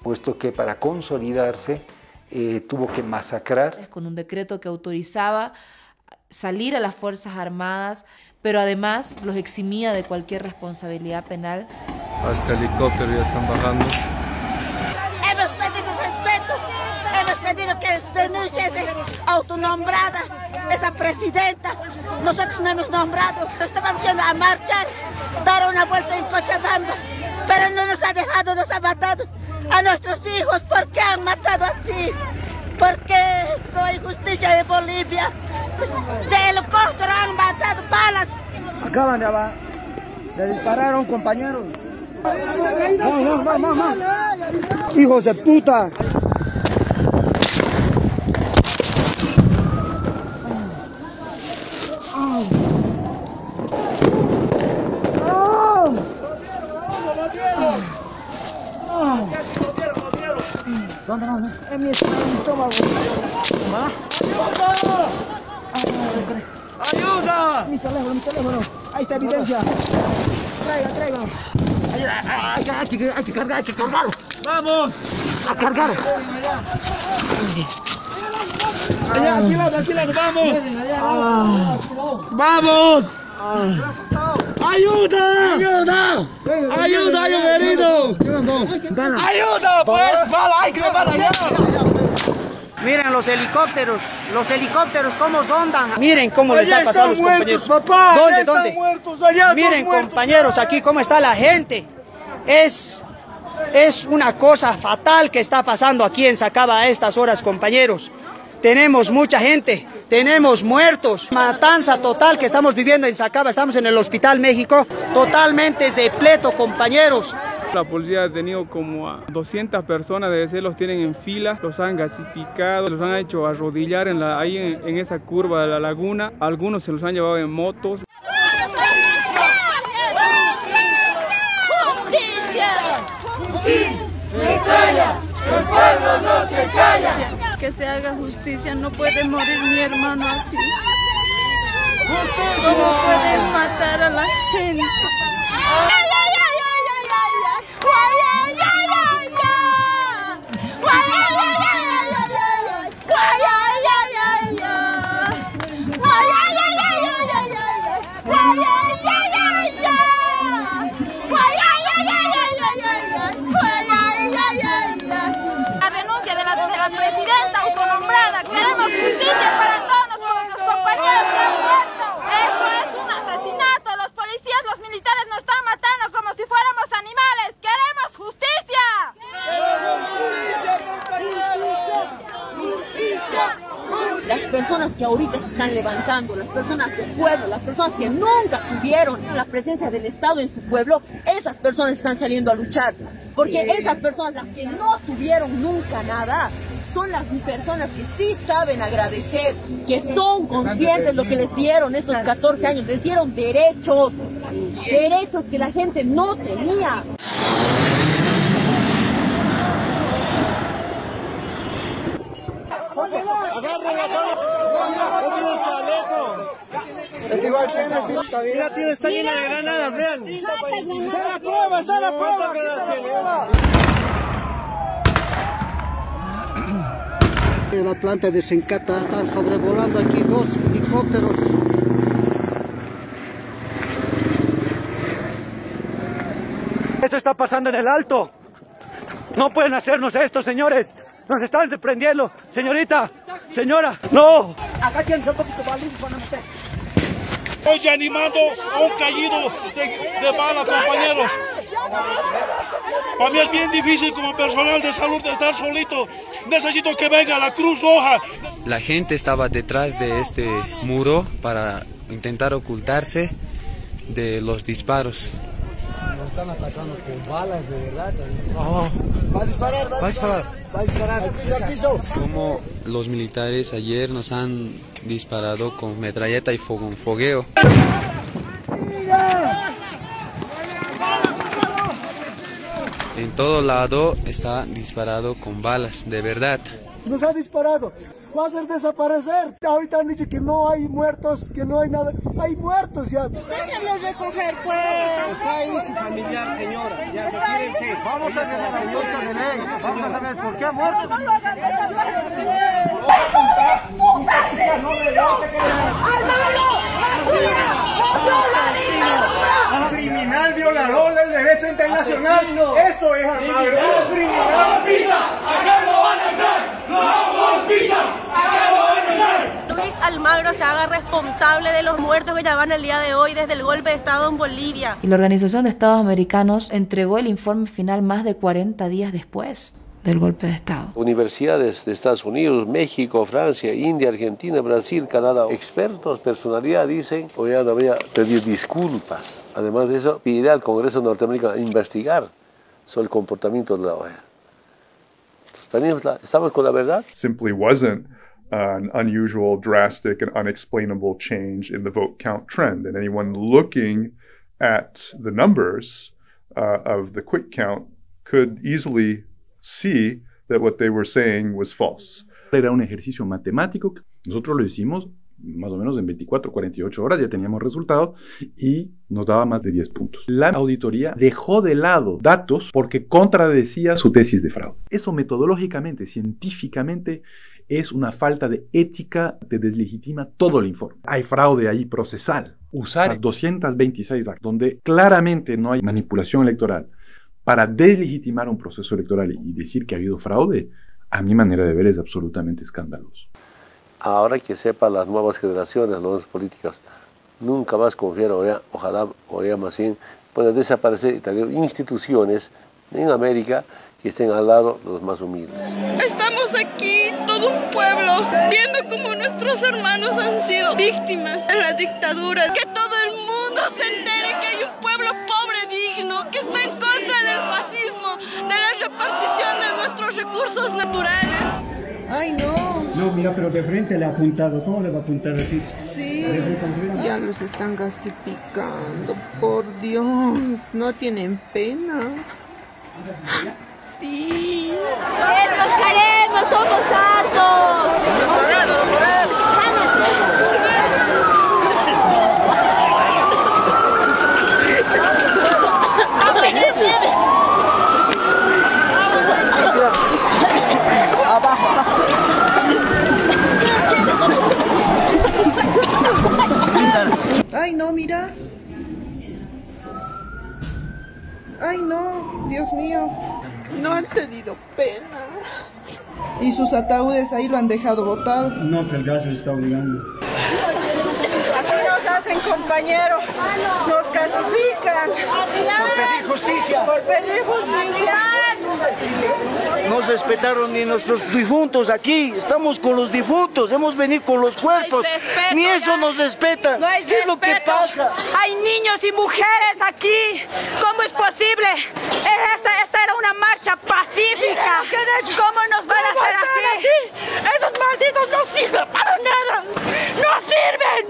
puesto que para consolidarse tuvo que masacrar. Con un decreto que autorizaba salir a las Fuerzas Armadas, pero además los eximía de cualquier responsabilidad penal. Hasta helicóptero ya están bajando. Hemos pedido respeto, hemos pedido que se denuncie autonombrada esa presidenta. Nosotros no hemos nombrado, estábamos yendo a marchar, dar una vuelta en Cochabamba, pero no nos ha dejado, nos ha matado a nuestros hijos. ¿Por qué han matado así? ¿Por qué no hay justicia en Bolivia? De helicóptero han matado balas. Acaban de disparar a un compañero. ¡Vamos! ¡Hijos de puta! ¿Dónde no? En mi estómago. ¡Ayuda! Mi teléfono. Ahí está evidencia. Traiga. Hay que cargarlo. ¡Vamos! ¡A cargar! Allá, vamos. ¡Vamos! ¡Ayuda! ¡Ayuda! ¡Hay un herido! ¡Ayuda! ¡Pues! ¡Hay que llevar allá! Miren los helicópteros cómo sondan. Miren cómo les ha pasado a los compañeros. Papá, ¿Dónde? Muertos, allá miren compañeros, aquí cómo está la gente. Es una cosa fatal que está pasando aquí en Sacaba a estas horas, compañeros. Tenemos mucha gente, tenemos muertos, matanza total que estamos viviendo en Sacaba, estamos en el Hospital México, totalmente repleto, compañeros. La policía ha detenido como a 200 personas, los tienen en fila, los han gasificado, los han hecho arrodillar ahí en esa curva de la laguna, algunos se los han llevado en motos. ¡El pueblo no se calla! Que se haga justicia, no puede morir mi hermano así. ¡Justicia! ¿Cómo pueden matar a la gente? Queremos justicia para todos nuestros compañeros que han muerto. Esto es un asesinato. Los que ahorita se están levantando, las personas del pueblo, las personas que nunca tuvieron la presencia del Estado en su pueblo, esas personas están saliendo a luchar, porque esas personas, las que no tuvieron nunca nada, son las personas que sí saben agradecer, que son conscientes de lo que les dieron esos 14 años, les dieron derechos que la gente no tenía. Mira, tiene esta llena de granadas, vean. ¡Está la prueba! La planta de Sencata están sobrevolando aquí 2 helicópteros. Esto está pasando en el Alto. No pueden hacernos esto, señores. Nos están desprendiendo. Señorita, señora, no. Acá tienen un poquito de baliza para meter. Estoy animando a un caído de bala, compañeros. Para mí es bien difícil como personal de salud de estar solito. Necesito que venga la Cruz Roja. La gente estaba detrás de este muro para intentar ocultarse de los disparos. Nos están atacando con balas, de verdad. Va a disparar. Al piso. Como los militares ayer nos han disparado con metralleta y fogueo. En todo lado está disparado con balas, de verdad. Nos ha disparado. Va a hacer desaparecer. Ahorita han dicho que no hay muertos, que no hay nada. Hay muertos ya. Déjenlo recoger, pues. Está ahí su familiar, señora. Ya, retírense. Vamos a hacer la señora de ley. Vamos a saber por qué ha muerto. No lo hagan desaparecer. Criminal violador del derecho internacional. Eso es Almagro. Luis Almagro se haga responsable de los muertos que ya van el día de hoy desde el golpe de Estado en Bolivia. Y la Organización de Estados Americanos entregó el informe final más de 40 días después del golpe de Estado. Universidades de Estados Unidos, México, Francia, India, Argentina, Brasil, Canadá, expertos, personalidad dicen, OEA debería pedir disculpas. Además de eso, pide al Congreso norteamericano investigar sobre el comportamiento de la OEA. ¿Estamos con la verdad? Simply wasn't an unusual, drastic, and unexplainable change in the vote count trend. And anyone looking at the numbers of the quick count could easily see that what they were saying was false. Era un ejercicio matemático. Nosotros lo hicimos más o menos en 24, 48 horas, ya teníamos resultados y nos daba más de 10 puntos. La auditoría dejó de lado datos porque contradecía su tesis de fraude. Eso metodológicamente, científicamente, es una falta de ética, te deslegitima todo el informe. Hay fraude ahí procesal. Usar 226 actos, donde claramente no hay manipulación electoral, para deslegitimar un proceso electoral y decir que ha habido fraude, a mi manera de ver es absolutamente escandaloso. Ahora que sepan las nuevas generaciones, las nuevas políticas, nunca más confiar OEA, ojalá OEA más bien pueda desaparecer y tener instituciones en América que estén al lado de los más humildes. Estamos aquí, todo un pueblo, viendo cómo nuestros hermanos han sido víctimas de la dictadura. Que todo el mundo se entere que hay un pueblo pobre, digno, que está en contra del fascismo, de la repartición de nuestros recursos naturales. Ay, no. No, mira, pero de frente le ha apuntado. ¿Cómo le va a apuntar así? Sí, ya los están gasificando. Por Dios, no tienen pena. Sí. ¡Los queremos! ¡Somos hartos! Ay, no, mira. Ay, no, Dios mío. No han tenido pena. Y sus ataúdes ahí lo han dejado botado. No, que el gas lo está obligando. Así nos hacen compañeros nos clasifican. Por pedir justicia. Por pedir justicia. No respetaron ni nuestros difuntos aquí. Estamos con los difuntos, hemos venido con los cuerpos. Respeto, ni eso nos respeta. No hay ¿Qué es lo que pasa? Hay niños y mujeres aquí. ¿Cómo es posible? Esta era una marcha pacífica. ¿Cómo nos van a hacer así? Esos malditos no sirven para nada. ¡No sirven!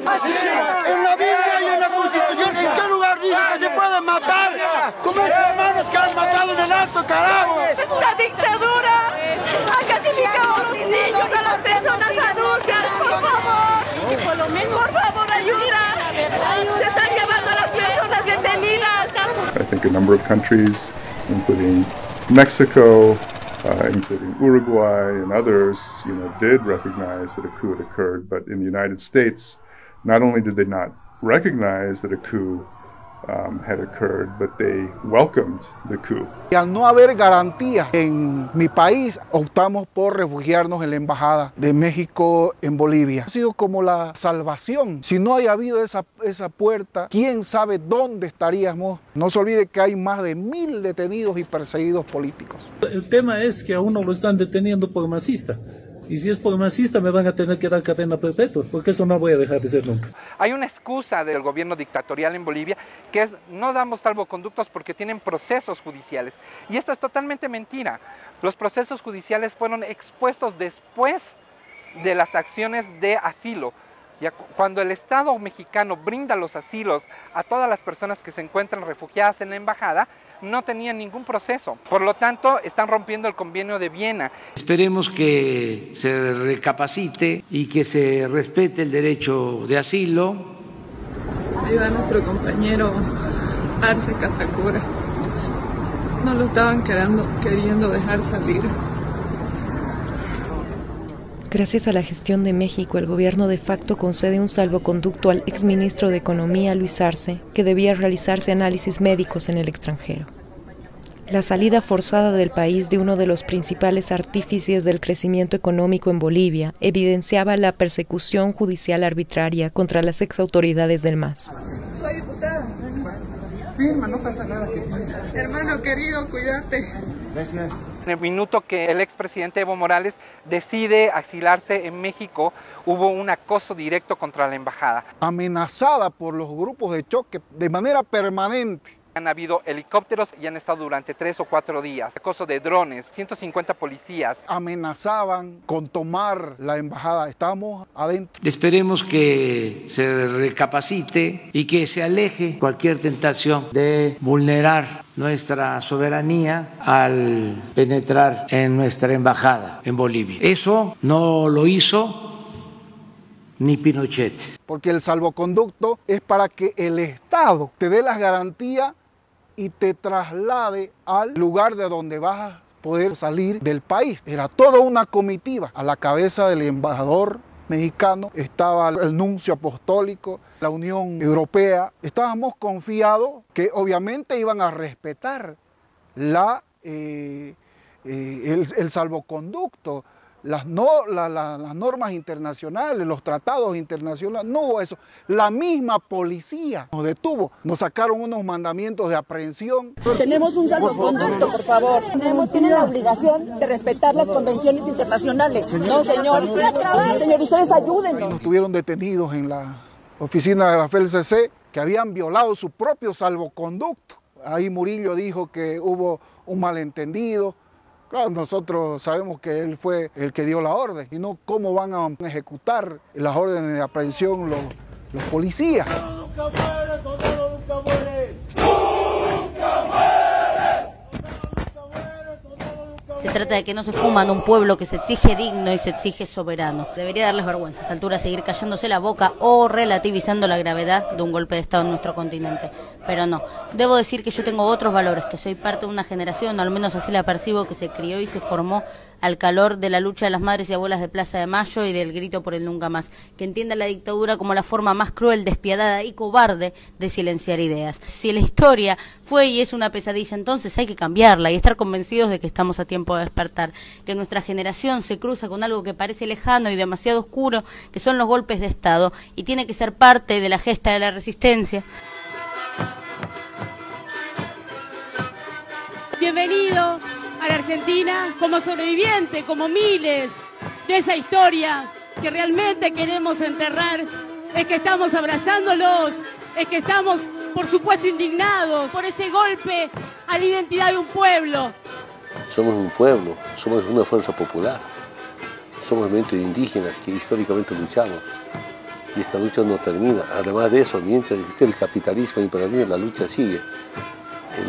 En la Biblia y en la Constitución, ¿en qué lugar dice que se puede matar? Como estos hermanos que han matado en el alto, carajo. Es una dictadura. Han clasificado a los niños, a las personas adultas. Por favor, ayuda. Se están llevando a las personas detenidas. I think a number of countries, including Mexico, including Uruguay and others, did recognize that a coup had occurred. But in the United States, not only did they not recognize that a coup had occurred, but they welcomed the coup. Y al no haber garantía en mi país, optamos por refugiarnos en la embajada de México en Bolivia. Ha sido como la salvación. Si no haya habido esa puerta, quién sabe dónde estaríamos. No se olvide que hay más de 1000 detenidos y perseguidos políticos. El tema es que a uno lo están deteniendo por masista. Y si es por masista me van a tener que dar cadena perpetua, porque eso no voy a dejar de ser nunca. Hay una excusa del gobierno dictatorial en Bolivia, que es no damos salvoconductos porque tienen procesos judiciales. Y esto es totalmente mentira. Los procesos judiciales fueron expuestos después de las acciones de asilo. Cuando el Estado mexicano brinda los asilos a todas las personas que se encuentran refugiadas en la embajada, no tenían ningún proceso. Por lo tanto, están rompiendo el convenio de Viena. Esperemos que se recapacite y que se respete el derecho de asilo. Ahí va nuestro compañero Arce Catacora. No lo estaban queriendo dejar salir. Gracias a la gestión de México, el gobierno de facto concede un salvoconducto al exministro de Economía, Luis Arce, que debía realizarse análisis médicos en el extranjero. La salida forzada del país de uno de los principales artífices del crecimiento económico en Bolivia evidenciaba la persecución judicial arbitraria contra las exautoridades del MAS. Soy diputada. Firma, no pasa nada. Hermano querido, cuídate. En el minuto que el expresidente Evo Morales decide asilarse en México, hubo un acoso directo contra la embajada. Amenazada por los grupos de choque de manera permanente. Han habido helicópteros y han estado durante 3 o 4 días. Acoso de drones, 150 policías. Amenazaban con tomar la embajada. Estamos adentro. Esperemos que se recapacite y que se aleje cualquier tentación de vulnerar nuestra soberanía al penetrar en nuestra embajada en Bolivia. Eso no lo hizo ni Pinochet. Porque el salvoconducto es para que el Estado te dé las garantías y te traslade al lugar de donde vas a poder salir del país. Era toda una comitiva. A la cabeza del embajador mexicano estaba el nuncio apostólico, la Unión Europea. Estábamos confiados que obviamente iban a respetar el salvoconducto, las normas internacionales, los tratados internacionales. No hubo eso. La misma policía nos detuvo, nos sacaron unos mandamientos de aprehensión. Tenemos un salvoconducto, por favor. Tienen la obligación de respetar las convenciones internacionales. No, señor. Señor, ustedes ayúdennos. Nos tuvieron detenidos en la oficina de la FELCC que habían violado su propio salvoconducto. Ahí Murillo dijo que hubo un malentendido. Claro, nosotros sabemos que él fue el que dio la orden, y no cómo van a ejecutar las órdenes de aprehensión los policías. ¡Nunca muere, Todoro nunca muere! Se trata de que no se fuma en un pueblo que se exige digno y se exige soberano. Debería darles vergüenza a esta altura seguir callándose la boca o relativizando la gravedad de un golpe de Estado en nuestro continente. Pero no, debo decir que yo tengo otros valores, que soy parte de una generación, o al menos así la percibo, que se crió y se formó al calor de la lucha de las madres y abuelas de Plaza de Mayo y del grito por el nunca más, que entienda la dictadura como la forma más cruel, despiadada y cobarde de silenciar ideas. Si la historia fue y es una pesadilla, entonces hay que cambiarla y estar convencidos de que estamos a tiempo de despertar, que nuestra generación se cruza con algo que parece lejano y demasiado oscuro, que son los golpes de Estado, y tiene que ser parte de la gesta de la resistencia. Bienvenido a la Argentina como sobreviviente, como miles de esa historia que realmente queremos enterrar. Es que estamos abrazándolos, es que estamos, por supuesto, indignados por ese golpe a la identidad de un pueblo. Somos un pueblo, somos una fuerza popular, somos movimientos indígenas que históricamente luchamos. Y esta lucha no termina. Además de eso, mientras existe el capitalismo imperial, la lucha sigue.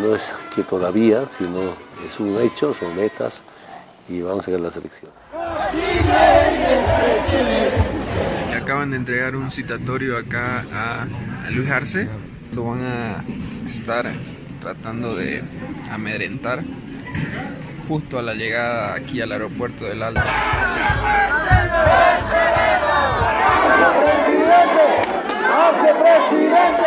No es que todavía, sino es un hecho, son metas y vamos a ganar las elecciones. Le acaban de entregar un citatorio acá a Luis Arce. Lo van a estar tratando de amedrentar justo a la llegada aquí al aeropuerto del Alto. ¡Presidente!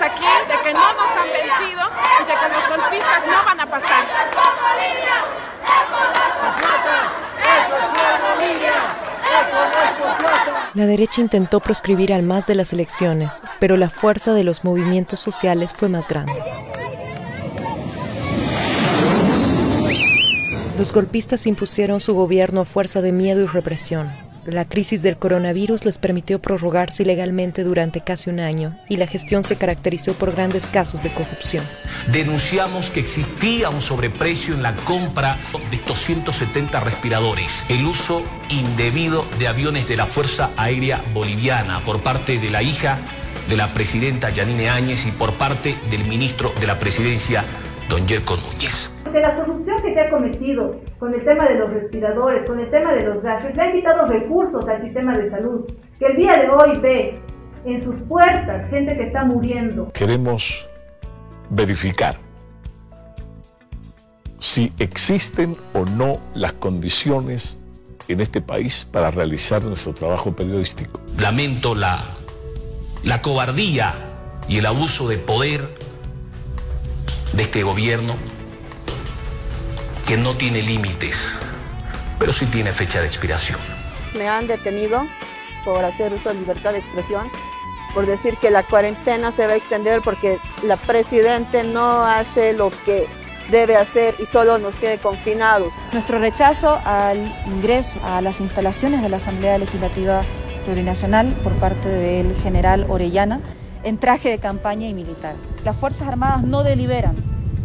Aquí, de que no nos han vencido y de que los golpistas no van a pasar. La derecha intentó proscribir al MAS de las elecciones, pero la fuerza de los movimientos sociales fue más grande. Los golpistas impusieron su gobierno a fuerza de miedo y represión. La crisis del coronavirus les permitió prorrogarse ilegalmente durante casi un año y la gestión se caracterizó por grandes casos de corrupción. Denunciamos que existía un sobreprecio en la compra de estos 170 respiradores, el uso indebido de aviones de la Fuerza Aérea Boliviana por parte de la hija de la presidenta Yanine Áñez y por parte del ministro de la Presidencia, don Yerko Núñez. Porque la corrupción que se ha cometido con el tema de los respiradores, con el tema de los gases, le han quitado recursos al sistema de salud, que el día de hoy ve en sus puertas gente que está muriendo. Queremos verificar si existen o no las condiciones en este país para realizar nuestro trabajo periodístico. Lamento la cobardía y el abuso de poder de este gobierno, que no tiene límites, pero sí tiene fecha de expiración. Me han detenido por hacer uso de libertad de expresión, por decir que la cuarentena se va a extender porque la presidenta no hace lo que debe hacer y solo nos quede confinados. Nuestro rechazo al ingreso a las instalaciones de la Asamblea Legislativa Plurinacional por parte del general Orellana en traje de campaña y militar. Las Fuerzas Armadas no deliberan.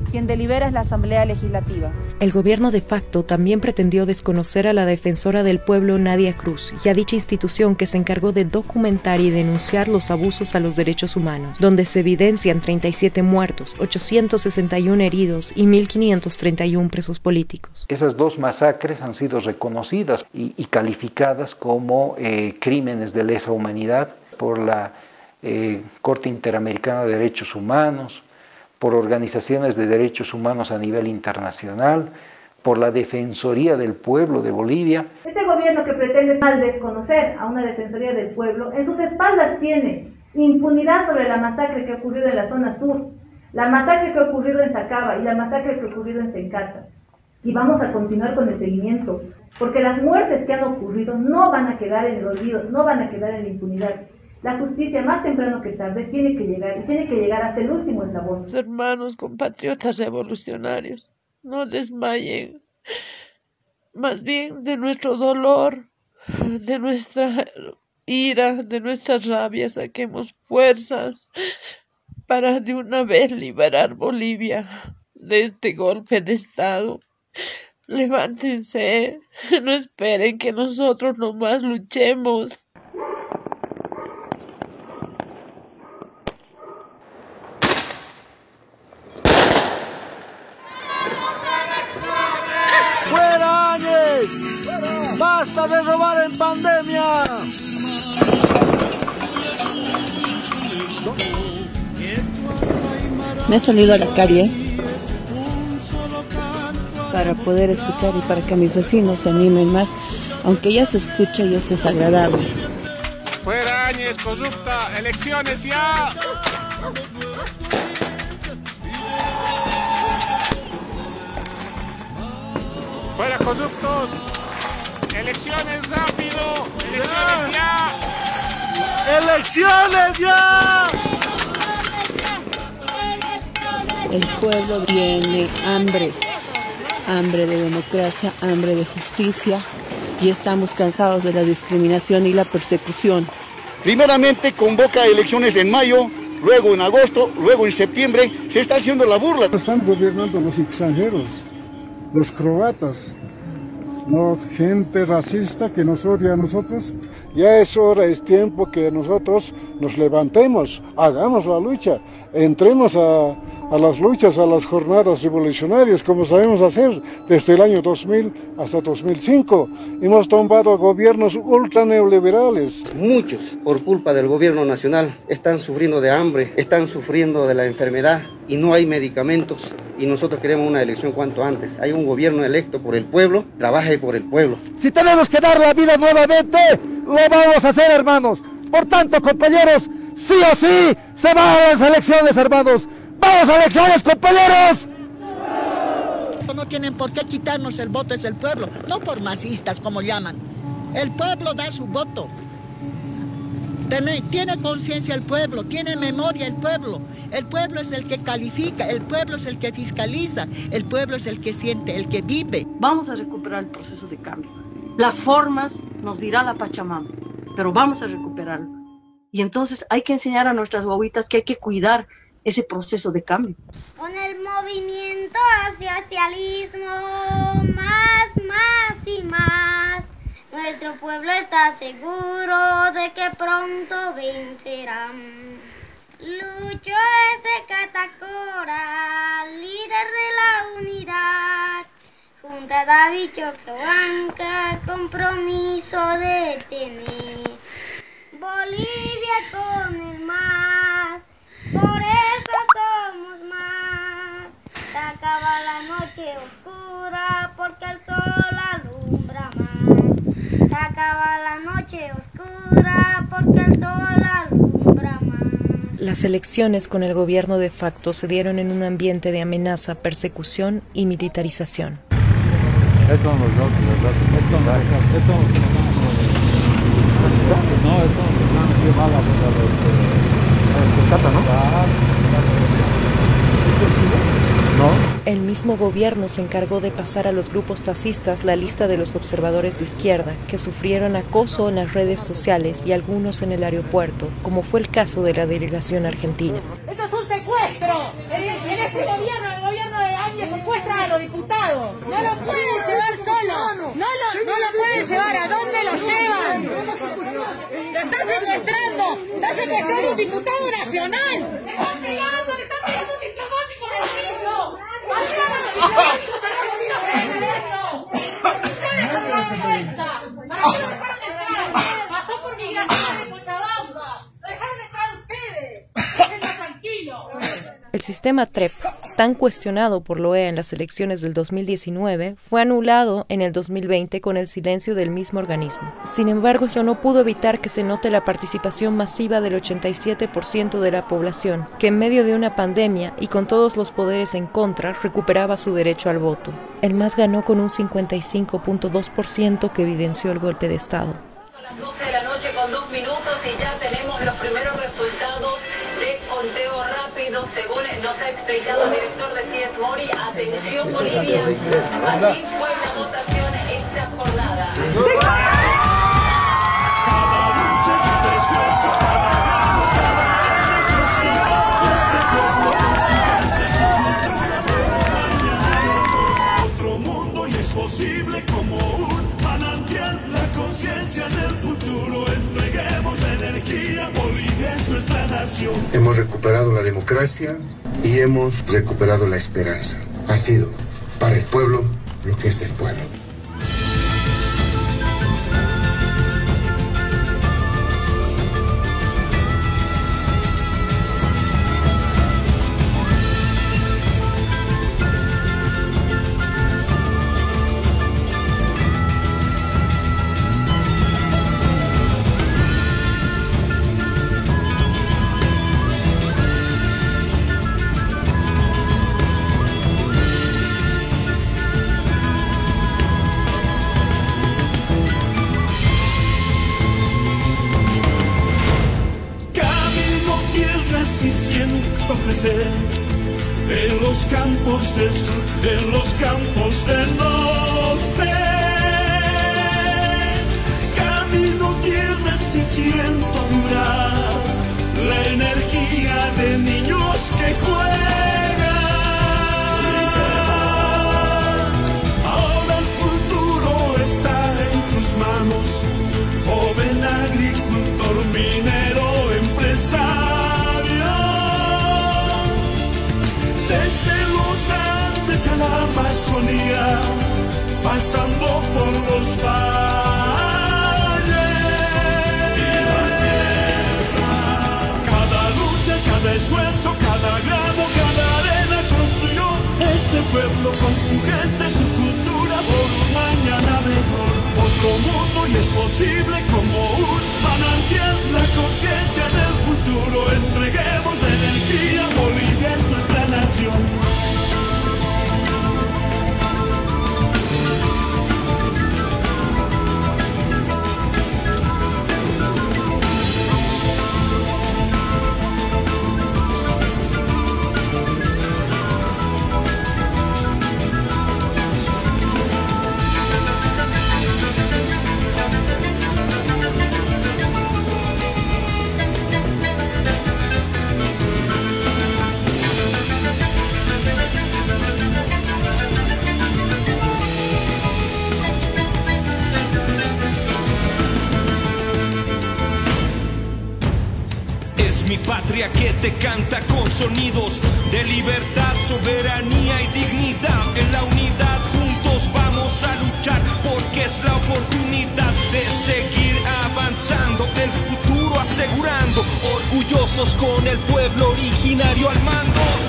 Quien delibera es la Asamblea Legislativa. El gobierno de facto también pretendió desconocer a la defensora del pueblo Nadia Cruz y a dicha institución que se encargó de documentar y denunciar los abusos a los derechos humanos, donde se evidencian 37 muertos, 861 heridos y 1.531 presos políticos. Esas dos masacres han sido reconocidas y calificadas como crímenes de lesa humanidad por la Corte Interamericana de Derechos Humanos, por organizaciones de derechos humanos a nivel internacional, por la Defensoría del Pueblo de Bolivia. Este gobierno que pretende mal desconocer a una Defensoría del Pueblo, en sus espaldas tiene impunidad sobre la masacre que ha ocurrido en la zona sur, la masacre que ha ocurrido en Sacaba y la masacre que ha ocurrido en Sencata. Y vamos a continuar con el seguimiento, porque las muertes que han ocurrido no van a quedar en el olvido, no van a quedar en la impunidad. La justicia, más temprano que tarde, tiene que llegar, y tiene que llegar hasta el último eslabón. Hermanos, compatriotas revolucionarios, no desmayen. Más bien de nuestro dolor, de nuestra ira, de nuestra rabia, saquemos fuerzas para de una vez liberar Bolivia de este golpe de Estado. Levántense, no esperen que nosotros nomás luchemos. ¡Fuera Áñez! ¡Basta de robar en pandemia! Me he salido a la calle para poder escuchar y para que mis vecinos se animen más, aunque ya se escucha y es desagradable. ¡Fuera Áñez, corrupta! ¡Elecciones ya! ¡Fuera corruptos! ¡Elecciones rápido! ¡Elecciones ya! ¡Elecciones ya! El pueblo tiene hambre, hambre de democracia, hambre de justicia, y estamos cansados de la discriminación y la persecución. Primeramente convoca elecciones en mayo, luego en agosto, luego en septiembre. Se está haciendo la burla. Están gobernando los extranjeros, los croatas, no gente racista que nos odia a nosotros. Ya es hora, es tiempo que nosotros nos levantemos, hagamos la lucha, entremos a las luchas, a las jornadas revolucionarias, como sabemos hacer desde el año 2000 hasta 2005. Hemos tomado gobiernos ultra neoliberales. Muchos, por culpa del gobierno nacional, están sufriendo de hambre, están sufriendo de la enfermedad y no hay medicamentos. Y nosotros queremos una elección cuanto antes. Hay un gobierno electo por el pueblo, trabaje por el pueblo. Si tenemos que dar la vida nuevamente, lo vamos a hacer, hermanos. Por tanto, compañeros, sí o sí, se van a las elecciones, hermanos. ¡Vamos a elecciones, compañeros! No tienen por qué quitarnos el voto, es el pueblo, no por masistas como llaman. El pueblo da su voto. Tiene conciencia el pueblo, tiene memoria el pueblo. El pueblo es el que califica, el pueblo es el que fiscaliza, el pueblo es el que siente, el que vive. Vamos a recuperar el proceso de cambio. Las formas nos dirá la Pachamama, pero vamos a recuperarlo. Y entonces hay que enseñar a nuestras guaguitas que hay que cuidar ese proceso de cambio. Con el movimiento hacia socialismo, más y más, nuestro pueblo está seguro de que pronto vencerán. Lucho ese Catacora, líder de la unidad, junto a David Choquehuanca, compromiso de tener Bolivia con el MAS. Por eso somos más. Se acaba la noche oscura porque el sol alumbra más. Se acaba la noche oscura porque el sol alumbra más. Las elecciones con el gobierno de facto se dieron en un ambiente de amenaza, persecución y militarización. El mismo gobierno se encargó de pasar a los grupos fascistas la lista de los observadores de izquierda que sufrieron acoso en las redes sociales y algunos en el aeropuerto, como fue el caso de la delegación argentina. ¡Esto es un secuestro! En este gobierno, el gobierno de Áñez secuestra a los diputados. No lo pueden llevar solo. No lo pueden llevar. ¿A dónde lo llevan? ¡Lo están secuestrando! ¡Está secuestrando un diputado nacional! ¡Le están pegando! ¡Le están pegando un diplomático en el piso! ¡Vayan a los diplomáticos a la comida de eso! ¡Ustedes son la vergüenza! ¿Para qué lo dejaron entrar? Pasó por migración de Cochabamba. ¡Lo dejaron entrar ustedes! ¡Déjenlo tranquilo! El sistema TREP, tan cuestionado por la OEA en las elecciones del 2019, fue anulado en el 2020 con el silencio del mismo organismo. Sin embargo, eso no pudo evitar que se note la participación masiva del 87% de la población, que en medio de una pandemia y con todos los poderes en contra, recuperaba su derecho al voto. El MAS ganó con un 55.2% que evidenció el golpe de Estado. A las 12 de la noche con 2 minutos y ya tenemos los primeros resultados de conteo rápido, según nos ha explicado el director de CIES Mori. Atención Bolivia, así fue la votación esta jornada. Otro mundo y es hemos recuperado la democracia y hemos recuperado la esperanza. Ha sido para el pueblo lo que es del pueblo. Y siento crecer en los campos del sur, en los campos del norte. Camino tierras y siento vibrar la energía de niños que juegan. Ahora el futuro está en tus manos, joven agricultor, minero, empresario. Desde los Andes a la Amazonía, pasando por los valles y la sierra. Cada lucha, cada esfuerzo, cada grano, cada arena construyó este pueblo con su gente, su cultura, por un mañana mejor. Otro mundo y es posible como un manantial, la conciencia del futuro. Entreguemos la energía, Bolivia es nuestra nación. Mi patria que te canta con sonidos de libertad, soberanía y dignidad. En la unidad juntos vamos a luchar, porque es la oportunidad de seguir avanzando, el futuro asegurando, orgullosos con el pueblo originario al mando.